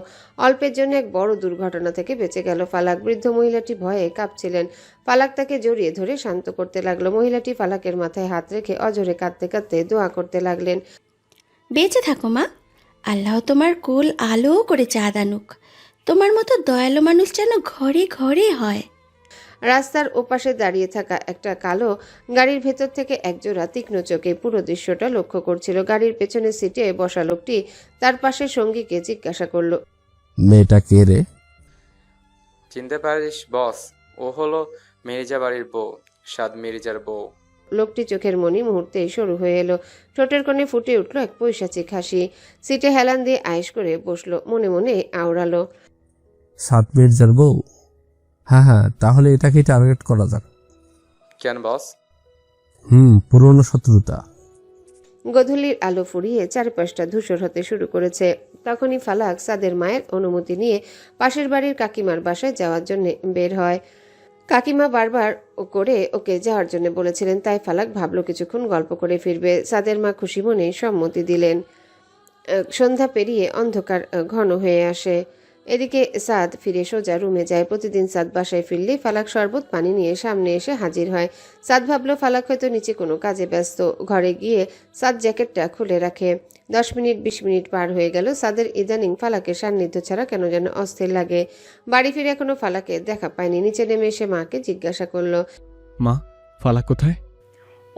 অল্পের জন্য এক বড় দুর্ঘটনা থেকে বেঁচে গেল ফালাক। বৃদ্ধ মহিলাটি ভয়ে কাঁপছিলেন। ফালাক তাকে জড়িয়ে ধরে শান্ত করতে লাগলো। মহিলাটি ফালাকের মাথায় হাত রেখে অঝরে কাঁদতে কাঁদতে দোয়া করতে লাগলেন, বেঁচে থাকো মা, আল্লাহ তোমার কোল আলো করে চাঁদ আনুক, তোমার মতো দয়ালু মানুষ যেন ঘরে ঘরে হয়। রাস্তার ওপাশে দাঁড়িয়ে থাকা একটা কালো গাড়ির ভেতর থেকে একজোড়া তীক্ষ্ণ চোখে পুরো দৃশ্যটা লক্ষ্য করছিল। গাড়ির পেছনের সিটে বসা লোকটি তার পাশে সঙ্গীকে জিজ্ঞাসা করল, মেয়েটা কে রে? চিনতে পারিস বস? ও হলো মির্জা বাড়ির বউ, সাদ মির্জার বউ। লোকটি চোখের মনি মুহূর্তেই শুরু হয়ে এলো। ঠোঁটের কোণে ফুটে উঠল এক পৈশাচিক হাসি। সিটে হেলান দিয়ে আয়েশ করে বসলো। মনে মনে আওড়ালো, সাত মির্জার বউ? হ্যাঁ, তাহলে এটাকেই টার্গেট করা যাক। কেন বস? পুরনো শত্রুতা। গোধূলির আলো ফুরিয়ে চারপাশটা ধূসর হতে শুরু করেছে। তখনই ফালাক সাদের মায়ের অনুমতি নিয়ে পাশের বাড়ির কাকিমার বাসায় যাওয়ার জন্য বের হয়। কাকিমা বারবার করে ওকে যাওয়ার জন্য বলেছিলেন, তাই ফালাক ভাবলো কিছুক্ষণ গল্প করে ফিরবে। সাদের মা খুশি মনে সম্মতি দিলেন। সন্ধ্যা পেরিয়ে অন্ধকার ঘন হয়ে আসে। এদিকে সাদ ফিরে সোজা রুমে যায়। প্রতিদিন সাদ বাসায় ফিরলে ফালাক শরবত পানি নিয়ে সামনে এসে হাজির হয়। সাদ ভাবলো ফালাক হয়তো নিচে কোনো কাজে ব্যস্ত। ঘরে গিয়ে সাদ জ্যাকেটটা খুলে রাখে। 10 মিনিট 20 মিনিট পার হয়ে গেল। সাদের ইদানিং ফালাকের সান্নিধ্য ছাড়া কেন যেন অস্থির লাগে। বাড়ি ফিরে এখনো ফালাকে দেখা পায়নি। নিচে নেমে এসে মাকে জিজ্ঞাসা করলো, মা, ফালাক কোথায়?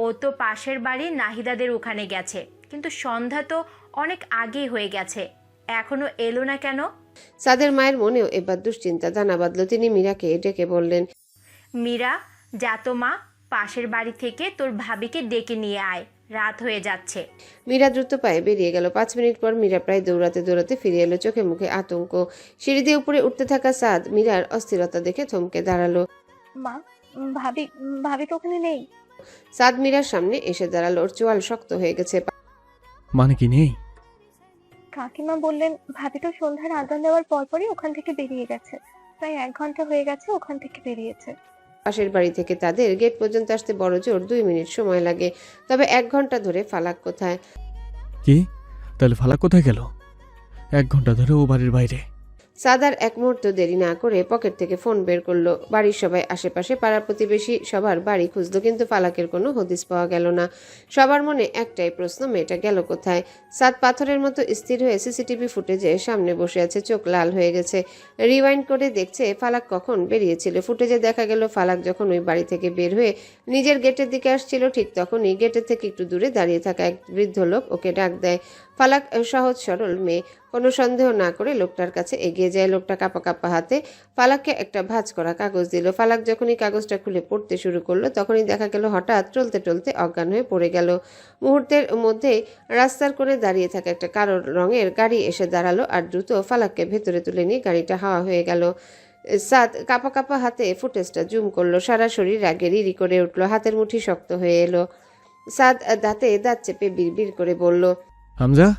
ও তো পাশের বাড়ির নাহিদাদের ওখানে গেছে, কিন্তু সন্ধ্যা তো অনেক আগেই হয়ে গেছে, এখনো এলো না কেন? সাদের মায়ের মনেও এবার দুশ্চিন্তা দানা বাঁধল। তিনি মীরাকে ডেকে বললেন, মীরা, যা তো মা, পাশের বাড়ি থেকে তোর ভাবিকে ডেকে নিয়ে আয়, রাত হয়ে যাচ্ছে। মীরা দ্রুত পায়ে বেরিয়ে গেল। 5 মিনিট পর মীরা প্রায় দৌড়াতে দৌড়াতে ফিরে এলো। চোখে মুখে আতঙ্ক। সিঁড়ি দিয়ে উপরে উঠতে থাকা সাদ মীরার অস্থিরতা দেখে থমকে দাঁড়ালো। মা, ভাবি তো ওখানে নেই। সাদ মীরার সামনে এসে দাঁড়ালো। ওর চোয়াল শক্ত হয়ে গেছে। মানে কি নেই? কাকিমা বললেন ভাবি তো সন্ধ্যার আজান দেওয়ার পরপরই ওখান থেকে বেরিয়ে গেছে। প্রায় 1 ঘন্টা হয়ে গেছে ওখান থেকে বেরিয়েছে। পাশের বাড়ি থেকে তাদের গেট পর্যন্ত আসতে বড় জোর 2 মিনিট সময় লাগে। তবে 1 ঘন্টা ধরে ফালাক কোথায়? কি? তাহলে ফালাক কোথায় গেল? 1 ঘন্টা ধরে ও বাড়ির বাইরে। সাদ আর এক মুহূর্ত দেরি না করে পকেট থেকে ফোন বের করলো। বাড়ির সবাই আশেপাশে পাড়া প্রতিবেশী সবার বাড়ি খুঁজলো, কিন্তু ফালাকের কোনো হদিস পাওয়া গেল না। সবার মনে একটাই প্রশ্ন, মেয়েটা গেল কোথায়? সাদ পাথরের মতো স্থির হয়ে সিসিটিভি ফুটেজে সামনে বসে আছে, চোখ লাল হয়ে গেছে। রিওয়াইন্ড করে দেখছে ফালাক কখন বেরিয়েছিল। ফুটেজে দেখা গেল ফালাক যখন ওই বাড়ি থেকে বের হয়ে নিজের গেটের দিকে আসছিল, ঠিক তখনই গেটের থেকে একটু দূরে দাঁড়িয়ে থাকা এক বৃদ্ধ লোক ওকে ডাক দেয়। ফালাক সহজ সরল মেয়ে, কোনো সন্দেহ না করে লোকটার কাছে এগিয়ে যায়। লোকটা কাঁপা কাঁপা হাতে ফালাককে একটা ভাঁজ করা কাগজ দিল। ফালাক যখনই কাগজটা খুলে পড়তে শুরু করলো, তখনই দেখা গেল হঠাৎ টলতে টলতে অজ্ঞান হয়ে পড়ে গেল। মুহূর্তের মধ্যেই রাস্তার কোণে দাঁড়িয়ে থাকা একটা কালো রঙের গাড়ি এসে দাঁড়ালো আর দ্রুত ফালাককে ভেতরে তুলে নিয়ে গাড়িটা হাওয়া হয়ে গেল। সাদ কাঁপা কাঁপা হাতে ফুটেজটা জুম করলো। সারা শরীর রাগে রিরি করে উঠলো, হাতের মুঠি শক্ত হয়ে এলো। সাদ দাঁতে দাঁত চেপে বিড়বিড় করে বলল, হামজা।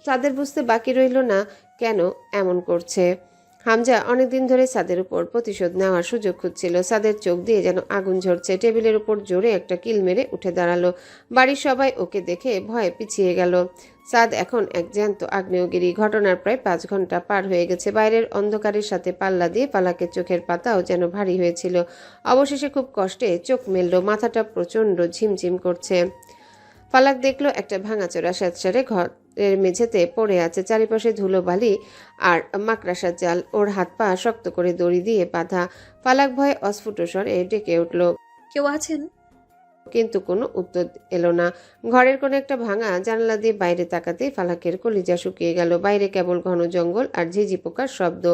সাদের বুঝতে বাকি রইল না কেন এমন করছে। হামজা অনেকদিন ধরে সাদের উপর প্রতিশোধ নেওয়ার সুযোগ খুঁজছিল। সাদের চোখ দিয়ে যেন আগুন ঝরছে। টেবিলের উপর জোরে একটা কিল মেরে উঠে দাঁড়ালো। বাড়ির সবাই ওকে দেখে ভয়ে পিছিয়ে গেল। সাদ এখন এক জ্যান্ত আগ্নেয়গিরি। ঘটনার প্রায় 5 ঘন্টা পার হয়ে গেছে। বাইরের অন্ধকারের সাথে পাল্লা দিয়ে ফালাকের চোখের পাতাও যেন ভারী হয়েছিল। অবশেষে খুব কষ্টে চোখ মেলল, মাথাটা প্রচণ্ড ঝিমঝিম করছে। ফালাক দেখলো একটা ভাঙাচোরা স্যাঁতসেরে ঘরের মেঝেতে পড়ে আছে, চারিপাশে ধুলোবালি আর মাকড়াসার জাল। ওর হাত পা শক্ত করে দড়ি দিয়ে বাঁধা। ফালাক ভয়ে অস্ফুট স্বরে ডেকে উঠল, কেউ আছেন? কিন্তু কোনো উত্তর এলো না। ঘরের কোনো একটা ভাঙা জানালা দিয়ে বাইরে তাকাতেই ফালাকের কলিজা শুকিয়ে গেল। বাইরে কেবল ঘন জঙ্গল আর ঝিঝি পোকার শব্দ।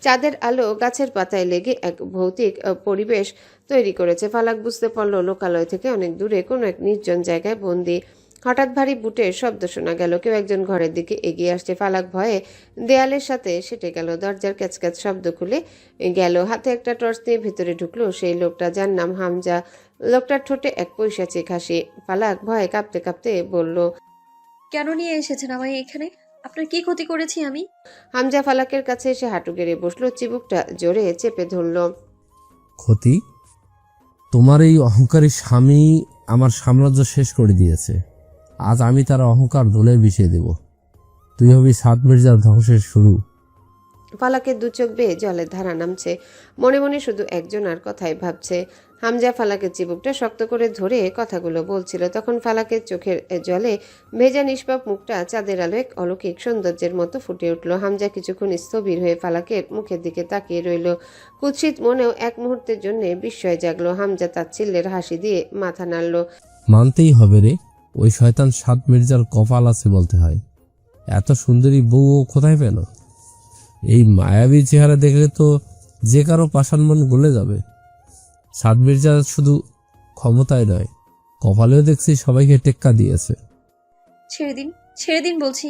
চাঁদের আলো গাছের পাতায় লেগে এক ভৌতিক পরিবেশ তৈরি করেছে। ফালাক বুঝতে পারল লোকালয় থেকে অনেক দূরে কোনো এক নির্জন জায়গায় বন্দি। হঠাৎ ভারী বুটের শব্দ শোনা গেল। কেউ একজন ঘরের দিকে এগিয়ে আসছে। ফালাক ভয়ে দেয়ালের সাথে সেটে গেল। দরজার ক্যাচক্যাচ শব্দ খুলে গেল। হাতে একটা টর্চ নিয়ে ভিতরে ঢুকলো সেই লোকটা, যার নাম হামজা। লোকটার ঠোঁটে এক পৈশাচিক হাসি। ফালাক ভয়ে কাঁপতে কাঁপতে বলল, কেন নিয়ে এসেছেন আমায় এখানে? আপনার কি ক্ষতি করেছি আমি? হামজা ফালাকের কাছে এসে হাঁটু গেড়ে বসলো, চিবুকটা জোরে চেপে ধরল। ক্ষতি? তোমার এই অহংকারী স্বামী আমার সাম্রাজ্য শেষ করে দিয়েছে। আজ আমি তার অহংকার ধুলে মিশিয়ে দেব। তুই হবি সাদ মির্জার ধ্বংসের শুরু। ফালাকের দু চোখ বেয়ে জলের ধারা নামছে। মনে মনে শুধু একজনার কথাই ভাবছে। হামজা ফালাকের চিবুকটা শক্ত করে ধরে কথাগুলো বলছিল। তখন ফালাকের চোখের জলে ভেজা নিষ্পাপ মুখটা চাঁদের আলো এক অলৌকিক সৌন্দর্যের মতো ফুটে উঠল। হামজা কিছুক্ষণ স্থবির হয়ে ফালাকের মুখের দিকে তাকিয়ে রইল। কুৎসিত মনেও এক মুহূর্তের জন্য বিস্ময় জাগলো। হামজা তাচ্ছিল্যের হাসি দিয়ে মাথা নাড়ল। মানতেই হবে রে, ওই শয়তান সাদ মির্জার কপাল আছে বলতে হয়। এত সুন্দরী বউ ও কোথায় পেল? এই মায়াবী চেহারা দেখলে তো যে কারো পাষাণ মন গলে যাবে। সাদ মির্জা শুধু ক্ষমতায় নয়, কপালেও দেখছি সবাইকে টেক্কা দিয়েছে। ছেড়ে দিন বলছি।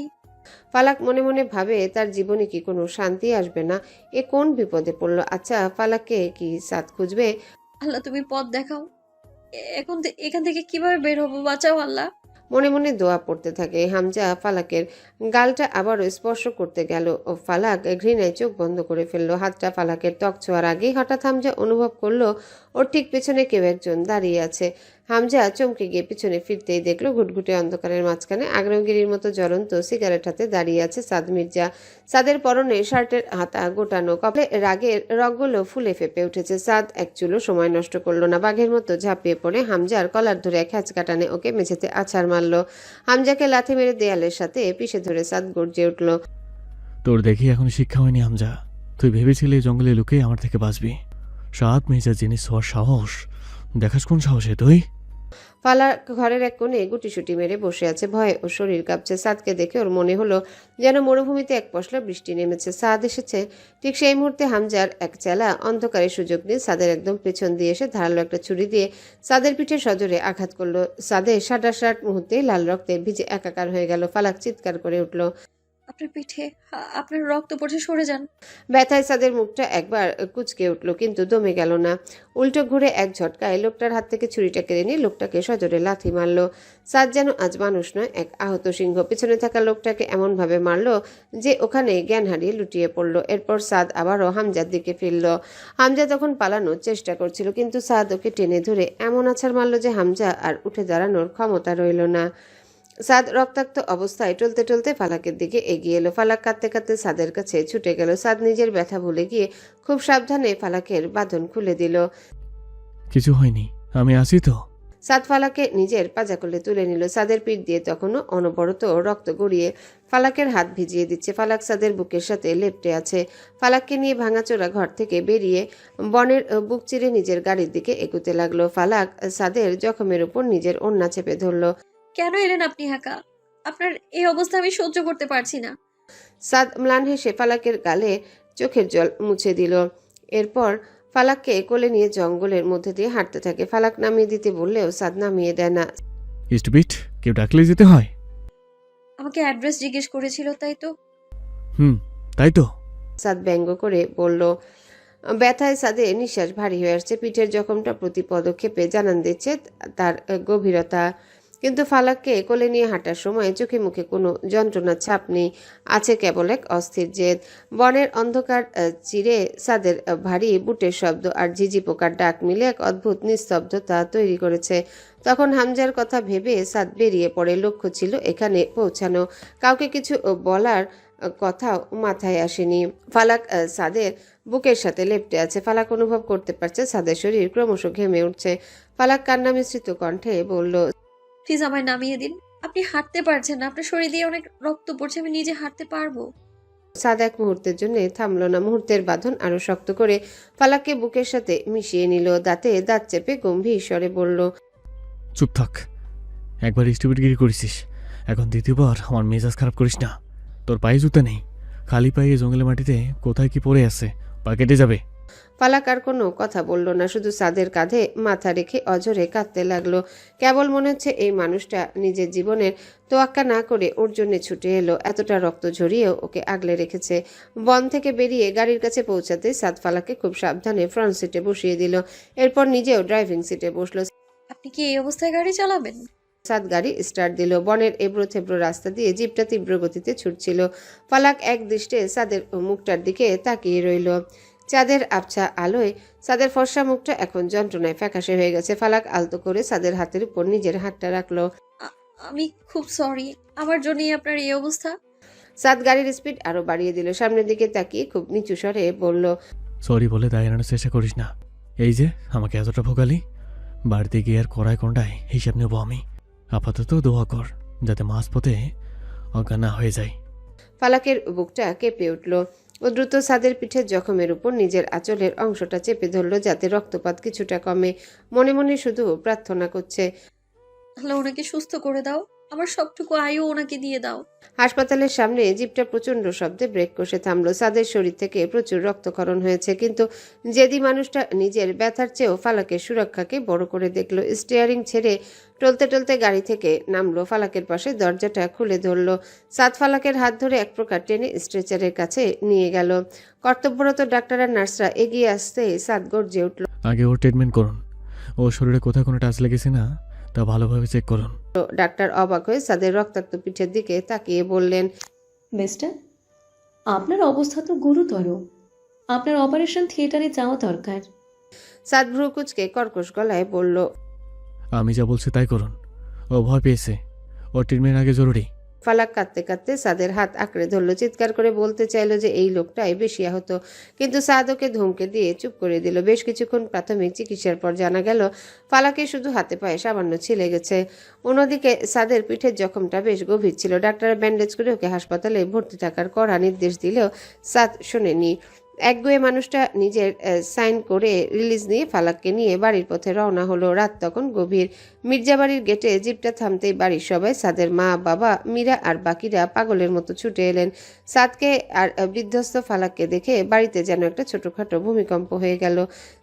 ফালাক মনে মনে ভাবে, তার জীবনে কি কোনো শান্তি আসবে না? এ কোন বিপদে পড়লো? আচ্ছা, ফালাককে কি সাদ খুঁজবে? আল্লাহ তুমি পথ দেখাও। এখান থেকে কিভাবে বের হবো? বাঁচাও আল্লাহ। মনে মনে দোয়া পড়তে থাকে। হামজা ফালাকের গালটা আবারও স্পর্শ করতে গেল ও ফালাক ঘৃণায় চোখ বন্ধ করে ফেললো। হাতটা ফালাকের ত্বক ছোঁয়ার আগেই হঠাৎ হামজা অনুভব করলো ওর ঠিক পেছনে কেউ একজন দাঁড়িয়ে আছে। হামজা চমকে গিয়ে পিছনে ফিরতেই দেখলো ঘুটঘুটে অন্ধকারের মাঝখানে আগ্নেয়গিরির মতো জ্বলন্ত সিগারেট হাতে দাঁড়িয়ে আছে সাদ মির্জা। সাদের পরনে শার্টের হাতা গোটানো, কপালে রাগের রগগুলো ফুলে ফেপে উঠেছে। সাদ এক চুলো সময় নষ্ট করলো না। বাঘের মতো ঝাঁপিয়ে পড়ে হামজার কলার ধরে খ্যাচ কাটানে ওকে মেঝেতে আছাড় মারলো। হামজাকে লাথি মেরে দেয়ালের সাথে পিষে ধরে সাদ গর্জে উঠল, তোর দেখি এখন শিক্ষা হয়নি হামজা। তুই ভেবেছিলি জঙ্গলে লুকিয়ে আমার থেকে বাঁচবি। সাদ মির্জা জিনিস হওয়ার সাহস দেখাস কোন সাহসে তুই? ফালাক ঘরের এক কোণে গুটিসুটি মেরে বসে আছে। ভয়ে ও শরীর কাঁপছে। সাদকে দেখে ওর মনে হলো যেন মরুভূমিতে এক পশলা বৃষ্টি নেমেছে। সাদ এসেছে। ঠিক সেই মুহূর্তে হামজার এক চেলা অন্ধকারের সুযোগ নিয়ে সাদের একদম পেছন দিয়ে এসে ধারালো একটা ছুরি দিয়ে সাদের পিঠে সজোরে আঘাত করলো। সাদের সাটা শার্ট মুহূর্তেই লাল রক্তে ভিজে একাকার হয়ে গেল। ফালাক চিৎকার করে উঠল, আপনার পিঠে, আপনার রক্ত পড়ছে, সরে যান। ব্যথায় সাদের মুখটা একবার কুঁচকে উঠল, কিন্তু দমে গেল না। উল্টো ঘুরে এক ঝটকায় লোকটার হাত থেকে ছুরিটা কেড়ে নিয়ে লোকটাকে সজোরে লাথি মারল। সাদ যেন আজ মানুষ নয়, এক আহত সিংহ। পিছনে থাকা লোকটাকে এমনভাবে মারল যে ওখানে জ্ঞান হারিয়ে লুটিয়ে পড়ল। এরপর সাদ আবারও হামজার দিকে ফিরল। হামজা তখন পালানোর চেষ্টা করছিল, কিন্তু সাদ ওকে টেনে ধরে এমন আছাড় মারল যে হামজা আর উঠে দাঁড়ানোর ক্ষমতা রইল না। সাদ রক্তাক্ত অবস্থায় টলতে টলতে ফালাকের দিকে এগিয়ে এলো। ফালাক কাঁদতে কাঁদতে সাদের কাছে ছুটে গেল। সাদ নিজের ব্যথা ভুলে গিয়ে খুব সাবধানে ফালাকের বাঁধন খুলে দিল। কিছু হয়নি, আমি আছি তো। সাদ ফালাকে নিজের পাজাকলে তুলে নিল। সাদের পিঠ দিয়ে তখনও অনবরত রক্ত গড়িয়ে ফালাকের হাত ভিজিয়ে দিচ্ছে। ফালাক সাদের বুকের সাথে লেপ্টে আছে। ফালাককে নিয়ে ভাঙাচোরা ঘর থেকে বেরিয়ে বনের বুক চিরে নিজের গাড়ির দিকে এগুতে লাগলো। ফালাক সাদের জখমের উপর নিজের ওড়না চেপে ধরল। কেন এলেন আপনি একা? আপনার এই অবস্থা আমি সহ্য করতে পারছি না। সাদ ম্লান হেসে ফালাকের গালে চোখের জল মুছে দিল। এরপর ফালাককে কোলে নিয়ে জঙ্গলের মধ্যে দিয়ে হাঁটতে থাকে। ফালাক নামিয়ে দিতে বললেও সাদ নামিয়ে দেয় না। স্টুপিড, কেউ ডাকলে যেতে হয়। আমাকে অ্যাড্রেস জিজ্ঞেস করেছিল, তাই তো? তাই তো। সাদ ব্যঙ্গ করে বলল। ব্যথায় সাদের নিঃশ্বাস ভারী হয়ে আসছে। পিঠের জখমটা প্রতি পদক্ষেপে জানান দিচ্ছে তার গভীরতা। কিন্তু ফালাককে কোলে নিয়ে হাঁটার সময় চোখে মুখে কোনো যন্ত্রণার ছাপ নেই, আছে কেবল এক অস্থির জেদ। বনের অন্ধকার চিরে সাদের ভারী বুটের শব্দ আর ঝিঝি পোকার ডাক মিলে এক অদ্ভুত নিস্তব্ধতা তৈরি করেছে। তখন হামজার কথা ভেবে সাদ বেরিয়ে পড়ে। লক্ষ্য ছিল এখানে পৌঁছানো। কাউকে কিছু বলার কথাও মাথায় আসেনি। ফালাক সাদের বুকের সাথে লেপ্টে আছে। ফালাক অনুভব করতে পারছে সাদের শরীর ক্রমশ ঘেমে উঠছে। ফালাক কান্না মিশ্রিত কণ্ঠে বলল, প্লিজ আমায় নামিয়ে দিন। আপনি হাঁটতে পারছেন না, আপনার শরীর দিয়ে অনেক রক্ত পড়ছে, আমি নিজে হাঁটতে পারবো। সাদ এক মুহূর্তের জন্য থামলো না। মুহূর্তের বাঁধন আরো শক্ত করে ফালাককে বুকের সাথে মিশিয়ে নিল। দাঁতে দাঁত চেপে গম্ভীর স্বরে বলল, চুপ থাক। একবার স্টুপিডগিরি করেছিস, এখন দ্বিতীয়বার আমার মেজাজ খারাপ করিস না। তোর পায়ে জুতা নেই, খালি পায়ে জঙ্গলের মাটিতে কোথায় কি পড়ে আছে, পা কেটে যাবে। ফালাক আর কোনো কথা বলল না, শুধু সাদের কাঁধে মাথা রেখে অঝরে কাঁদতে লাগলো। কেবল মনে হচ্ছে এই মানুষটা নিজের জীবনের তোয়াক্কা না করে ওর জন্য ছুটে এলো। এতটা রক্ত ঝরিয়েও ওকে আগলে রেখেছে। বন থেকে বেরিয়ে গাড়ির কাছে পৌঁছাতে সাদ ফালাককে খুব সাবধানে ফ্রন্ট সিটে বসিয়ে দিল। এরপর নিজেও ড্রাইভিং সিটে বসলো। আপনি কি এই অবস্থায় গাড়ি চালাবেন? সাদ গাড়ি স্টার্ট দিল। বনের এবড়ো থেবড়ো রাস্তা দিয়ে জিপটা তীব্র গতিতে ছুটছিল। ফালাক এক দৃষ্টে সাদের মুখটার দিকে তাকিয়ে রইল। চাঁদের আবছা আলোয় সাদের ফর্সা মুখটা এখন যন্ত্রণায় ফ্যাকাশে হয়ে গেছে। ফালাক আলতো করে সাদের হাতের উপর নিজের হাতটা রাখলো। আমি খুব সরি, আমার জন্যই আপনার এই অবস্থা। সাদ গাড়ির স্পিড আরো বাড়িয়ে দিল। সামনের দিকে তাকিয়ে খুব নিচু স্বরে বলল, সরি বলে দায় এড়ানোর চেষ্টা করিস না। এই যে আমাকে এতটা ভোগালি, বাড়িতে গিয়ে আর কড়ায় কোনটায় হিসাব নেবো আমি। আপাতত দোয়া কর যাতে মাঝপথে অজ্ঞান না হয়ে যায়। ফালাকের বুকটা কেঁপে উঠল। ও দ্রুত সাদের পিঠের জখমের উপর নিজের আঁচলের অংশটা চেপে ধরল যাতে রক্তপাত কিছুটা কমে। মনে মনে শুধু প্রার্থনা করছে, আল্লাহ ওনাকে সুস্থ করে দাও, আমার সবটুকু আয়ু ওনাকে দিয়ে দাও। হাসপাতালের সামনে জিপটা প্রচন্ড শব্দে ব্রেক কষে থামলো। সাদের শরীর থেকে প্রচুর রক্তক্ষরণ হয়েছে, কিন্তু জেদি মানুষটা নিজের ব্যথার চেয়েও ফালাকের সুরক্ষাকে বড় করে দেখলো। স্টিয়ারিং ছেড়ে টলতে টলতে গাড়ি থেকে নামলো। ফালাকের পাশে দরজাটা খুলে ধরলো। সাদ ফালাকের হাত ধরে এক প্রকার টেনে স্ট্রেচারের কাছে নিয়ে গেল। কর্তব্যরত ডাক্তার আর নার্সরা এগিয়ে আসতে সাদ গর্জে উঠল, আগে ওর ট্রিটমেন্ট করুন। ওর শরীরে কোথাও কোনো টাচ লেগেছে না তা ভালোভাবে চেক করুন। ডাক্তার অবাক হয়ে সাদের রক্তাক্ত পিঠের দিকে তাকিয়ে বললেন, মিস্টার, আপনার অবস্থা তো গুরুতর, আপনার অপারেশন থিয়েটারে যাওয়া দরকার। সাদ ভ্রু কুচকে কর্কশ গলায় বলল, আমি যা বলছি তাই করুন। ও ভয় পেয়েছে, ওর ট্রিটমেন্ট আগে জরুরি। ফালাক কাঁদতে কাঁদতে সাদের হাত আঁকড়ে ধরল। চিৎকার করে বলতে চাইলো যে এই লোকটাই বেশি আহত, কিন্তু সাদ ওকে ধমকে দিয়ে চুপ করে দিল। বেশ কিছুক্ষণ প্রাথমিক চিকিৎসার পর জানা গেল ফালাকে শুধু হাতে পায়ে সামান্য ছিলে গেছে। অন্যদিকে সাদের পিঠের জখমটা বেশ গভীর ছিল। ডাক্তার ব্যান্ডেজ করে ওকে হাসপাতালে ভর্তি থাকার কড়া নির্দেশ দিলেও সাদ শোনেনি। একগুয়ে মানুষটা নিজের সাইন করে রিলিজ নিয়ে ফালাককে নিয়ে বাড়ির পথে রওনা হলো। রাত তখন গভীর। মির্জা বাড়ির গেটে জিপটা থামতেই বাড়ির সবাই, সাদের মা, বাবা, মীরা আর বাকিরা পাগলের মতো ছুটে এলেন। সাদকে আর বিধ্বস্ত ফালাককে দেখে বাড়িতে যেন একটা ছোটখাটো ভূমিকম্প হয়ে গেল।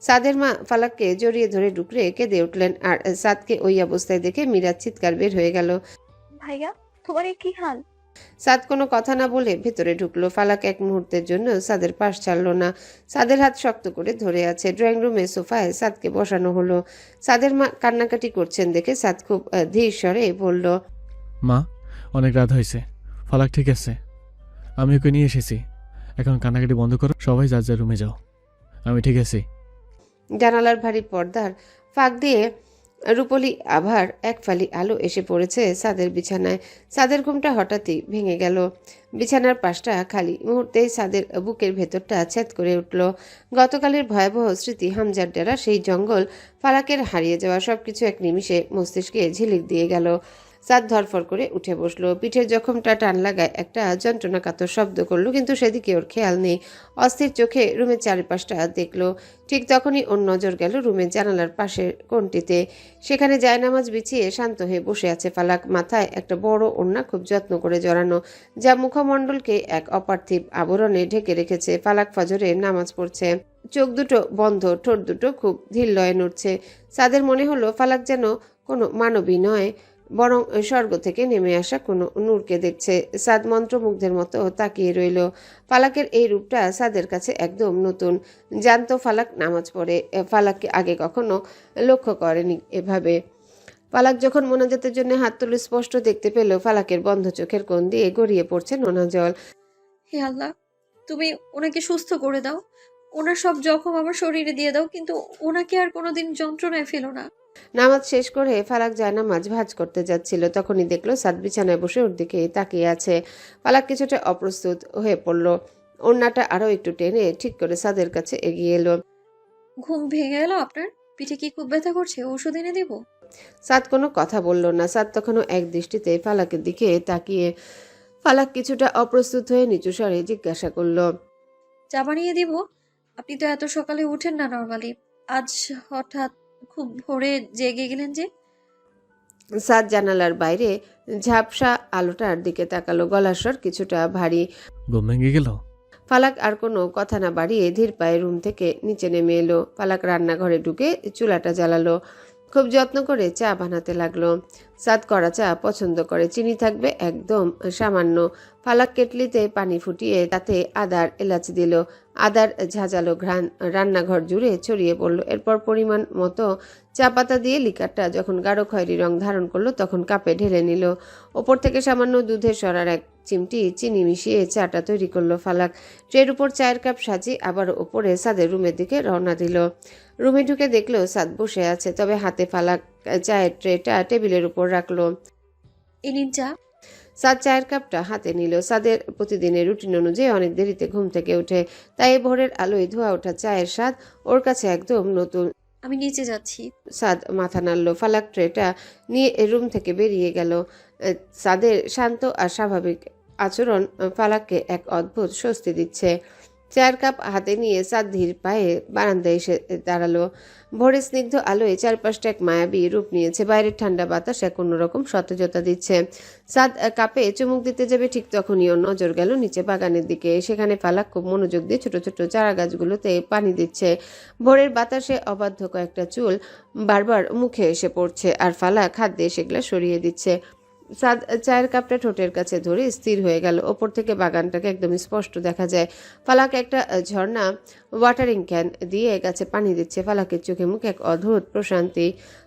সাদের মা ফালাককে জড়িয়ে ধরে ডুকরে কেঁদে উঠলেন, আর সাদকে ওই অবস্থায় দেখে মীরার চিৎকার বের হয়ে গেল, ভাইয়া তোমার এই কি হাল? সাদ কোনো কথা না বলে ভেতরে ঢুকলো। ফালাক এক মুহূর্তের জন্য সাদের পাশ ছাড়লো না। সাদের হাত শক্ত করে ধরে আছে। ড্রয়িং রুমে সোফায় সাদকে বসানো হলো। সাদের মা কান্নাকাটি করছেন দেখে সাদ খুব ধীর স্বরে বলল, মা, অনেক রাত হয়েছে, ফালাক ঠিক আছে, আমি ওকে নিয়ে এসেছি, এখন কান্নাকাটি বন্ধ করো, সবাই যার যার রুমে যাও, আমি ঠিক আছি। জানালার ভারী পর্দার ফাঁক দিয়ে রূপলি আভার এক ফালি আলো এসে পড়েছে সাদের বিছানায়। সাদের ঘুমটা হঠাৎই ভেঙে গেল। বিছানার পাশটা খালি। মুহূর্তেই সাদের বুকের ভেতরটা ছ্যাদ করে উঠল। গতকালের ভয়াবহ স্মৃতি, হামজার ডেরা, সেই জঙ্গল, ফালাকের হারিয়ে যাওয়া সবকিছু এক নিমিষে মস্তিষ্কে ঝিলিক দিয়ে গেল। সাদ ধরফর করে উঠে বসলো। পিঠের জখমটা টান লাগায় একটা যন্ত্রণাকাতর শব্দ করলো, কিন্তু সেদিকে ওর খেয়াল নেই। অস্থির চোখে রুমের চারিপাশটা দেখলো। ঠিক তখনই ওর নজর গেল রুমের জানালার পাশের কোণটিতে। সেখানে জায়নামাজ বিছিয়ে শান্ত হয়ে বসে আছে ফালাক। মাথায় একটা বড় ওড়না খুব যত্ন করে জড়ানো, যা মুখমণ্ডলকে এক অপার্থিব আবরণে ঢেকে রেখেছে। ফালাক ফজরে নামাজ পড়ছে। চোখ দুটো বন্ধ, ঠোঁট দুটো খুব ধীর লয়ে নড়ছে। সাদের মনে হলো ফালাক যেন কোনো মানবী নয়, বরং স্বর্গ থেকে নেমে আসা কোনো নূরকে দেখছে। সাদ মন্ত্রমুগ্ধের মতো তাকিয়ে রইল। ফালাকের এই রূপটা সাদের কাছে একদম নতুন। জানতো ফালাক নামাজ পড়ে, ফালাককে আগে কখনো লক্ষ্য করেনি এভাবে। ফালাক যখন মোনাজাতের জন্য হাত তুলে স্পষ্ট দেখতে পেল ফালাকের বন্ধ চোখের কোণ দিয়ে গড়িয়ে পড়ছে নোনা জল। হে আল্লাহ, তুমি ওনাকে সুস্থ করে দাও, ওনার সব জখম আমার শরীরে দিয়ে দাও, কিন্তু ওনাকে আর কোনোদিন যন্ত্রণায় ফেলো না। নামাজ শেষ করে ফালাক জায়নামাজ ভাঁজ করতে যাচ্ছিল, তখনই দেখলো সাদ বিছানায় বসে ওর দিকে তাকিয়ে আছে। ফালাক কিছুটা অপ্রস্তুত হয়ে পড়ল। ওড়নাটা আরো একটু টেনে ঠিক করে সাদের কাছে এগিয়ে এলো। ঘুম ভেঙে গেল আপনার? পিঠে কি খুব ব্যথা করছে? ওষুধ এনে দেবো? সাদ কোনো কথা বলল না। সাদ তখনও এক দৃষ্টিতে ফালাকের দিকে তাকিয়ে। ফালাক কিছুটা অপ্রস্তুত হয়ে নিচু স্বরে জিজ্ঞাসা করলো, চা বানিয়ে দিব? আপনি তো এত সকালে উঠেন না নরমালি, আজ হঠাৎ খুব ভোরে জেগে গেলেন যে? সাদ জানালার বাইরে ঝাপসা আলোটার দিকে তাকালো। গলার স্বর কিছুটা ভারী। ঘুম ভেঙে গেল? ফালাক আর কোনো কথা না বাড়িয়ে ধীর পায়ে রুম থেকে নিচে নেমে এলো। ফালাক রান্নাঘরে ঢুকে চুলাটা জ্বালালো। খুব যত্ন করে চা বানাতে লাগলো। সাদ কড়া চা পছন্দ করে, চিনি থাকবে একদম সামান্য। ফালাক কেটলিতে পানি ফুটিয়ে তাতে আদার এলাচ দিল। আদার ঝাঁঝালো ঘ্রাণ রান্নাঘর জুড়ে ছড়িয়ে পড়ল। এরপর পরিমাণ মতো চা পাতা দিয়ে লিকারটা যখন গাঢ় খয়েরি রং ধারণ করলো, তখন কাপে ঢেলে নিল। ওপর থেকে সামান্য দুধের সরার এক চিমটি চিনি মিশিয়ে চাটা তৈরি করলো ফালাক। ট্রের উপর চায়ের কাপ সাজিয়ে আবার ওপরে সাদের রুমের দিকে রওনা দিল। রুমে ঢুকে দেখলো সাদ বসে আছে, তবে হাতে ফালাক চায়ের ট্রেটা টেবিলের উপর রাখলো। এই নিন চা। সাদ চায়ের কাপটা হাতে নিল। সাদের প্রতিদিনের রুটিন অনুযায়ী অনেক দেরিতে ঘুম থেকে ওঠে, তাই ভোরের আলোয় ধোয়া ওঠা চায়ের স্বাদ ওর কাছে একদম নতুন। আমি নিচে যাচ্ছি। সাদ মাথা নাড়ল। ফালাক ট্রেটা নিয়ে রুম থেকে বেরিয়ে গেল। সাদের শান্ত আর স্বাভাবিক আচরণ ফালাককে এক অদ্ভুত স্বস্তি দিচ্ছে। চায়ের কাপ হাতে নিয়ে সাদ ধীর পায়ে বারান্দায় এসে দাঁড়ালো। ভোরের স্নিগ্ধ আলোয় চারপাশটা এক মায়াবী রূপ নিয়েছে। বাইরের ঠান্ডা বাতাস এক অন্যরকম সতেজতা দিচ্ছে। সাদ কাপে চুমুক দিতে যাবে, ঠিক তখনই ওর নজর গেল নিচে বাগানের দিকে। সেখানে ফালাক খুব মনোযোগ দিয়ে ছোট ছোট চারা গাছগুলোতে পানি দিচ্ছে। ভোরের বাতাসে অবাধ্য কয়েকটা চুল বারবার মুখে এসে পড়ছে, আর ফালাক হাত দিয়ে সেগুলো সরিয়ে দিচ্ছে। সাদ চায়ের কাপটা ঠোঁটের কাছে ধরে স্থির হয়ে গেল। ওপর থেকে বাগানটাকে একদম স্পষ্ট দেখা যায়। ফালাক একটা ঝর্ণা ওয়াটারিং ক্যান দিয়ে গাছে পানি দিচ্ছে। ফালাকের চোখে মুখে এক অদ্ভুত প্রশান্তি।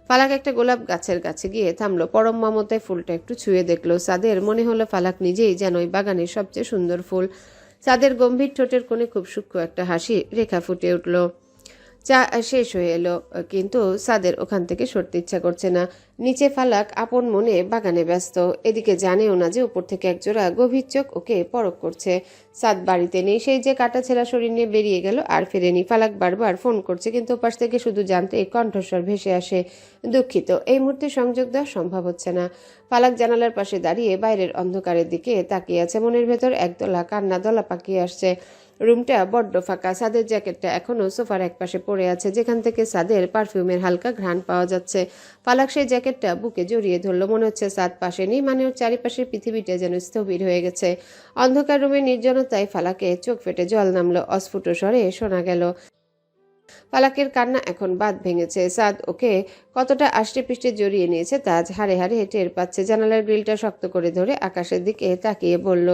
ফালাক একটা গোলাপ গাছের কাছে গিয়ে থামলো। পরম মমতায় ফুলটা একটু ছুঁয়ে দেখলো। সাদের মনে হলো ফালাক নিজেই যেন ওই বাগানের সবচেয়ে সুন্দর ফুল। সাদের গম্ভীর ঠোঁটের কোণে খুব সূক্ষ্ম একটা হাসি রেখা ফুটে উঠল। চা শেষ হয়ে এলো, কিন্তু সাদের ওখান থেকে সরতে ইচ্ছা করছে না। নিচে ফালাক আপন মনে বাগানে ব্যস্ত। এদিকে জানেও না যে উপর থেকে একজোড়া গভীর চোখ ওকে পরখ করছে। সাদ বাড়িতে নেই, সেই যে কাটা ছেঁড়া শরীর নিয়ে বেরিয়ে গেল আর ফেরেনি। ফালাক বারবার ফোন করছে, কিন্তু ওপাশ থেকে শুধু জানতে কণ্ঠস্বর ভেসে আসে, দুঃখিত, এই মুহূর্তে সংযোগ দেওয়া সম্ভব হচ্ছে না। ফালাক জানালার পাশে দাঁড়িয়ে বাইরের অন্ধকারের দিকে তাকিয়ে আছে। মনের ভেতর একদলা কান্না দলা পাকিয়ে আসছে। রুমটা বড্ড ফাঁকা। সাদের জ্যাকেটটা এখনো সোফার একপাশে পড়ে আছে, যেখান থেকে সাদের পারফিউমের হালকা ঘ্রাণ পাওয়া যাচ্ছে। ফালাক সেই জ্যাকেটটা বুকে জড়িয়ে ধরলো। মনে হচ্ছে সাদ পাশে নেই, মানে ওর চারিপাশের পৃথিবীটা যেন স্থবির হয়ে গেছে। অন্ধকার রুমের নির্জনতায় ফালাকে চোখ ফেটে জল নামলো। অস্ফুট স্বরে শোনা গেল, ফালাকের কান্না এখন বাঁধ ভেঙেছে। সাদ ওকে কতটা আষ্টে পিষ্টে জড়িয়ে নিয়েছে তাজ হাড়ে হাড়ে টের পাচ্ছে। জানালার গ্রিলটা শক্ত করে ধরে আকাশের দিকে তাকিয়ে বলল,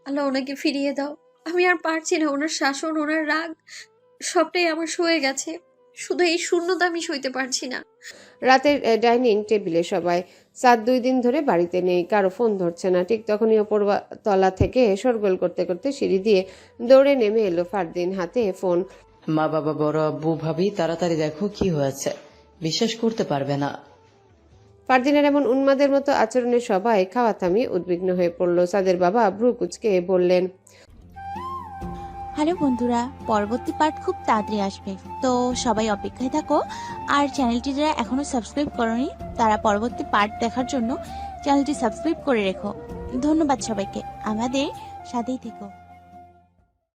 আল্লাহ ওনাকে ফিরিয়ে দাও। আমি আর পারছি না, ওনার শাসন, ওনার রাগ সবটাই আমার সয়ে গেছে। শুধু এই শূন্যতা আমি সইতে পারছি না। রাতের ডাইনিং টেবিলে সবাই। সাদ 2 দিন ধরে বাড়িতে নেই, কারো ফোন ধরছে না। ঠিক তখনই ওপর তলা থেকে শোরগোল করতে করতে সিঁড়ি দিয়ে দৌড়ে নেমে এলো ফারদিন, হাতে ফোন। মা, বাবা, বড় আব্বু, ভাবি, তাড়াতাড়ি দেখো কি হয়েছে, বিশ্বাস করতে পারবে না। ফারদিনের এমন উন্মাদের মতো আচরণে সবাই খাওয়া থামিয়ে উদ্বিগ্ন হয়ে পড়ল। সাদের বাবা ভ্রু কুঁচকে বললেন, হ্যালো বন্ধুরা, পরবর্তী পার্ট খুব তাড়াতাড়ি আসবে, তো সবাই অপেক্ষায় থাকো। আর চ্যানেলটি যারা এখনো সাবস্ক্রাইব করোনি তারা পরবর্তী পার্ট দেখার জন্য চ্যানেলটি সাবস্ক্রাইব করে রেখো। ধন্যবাদ সবাইকে, আমাদের সাথেই থেকো।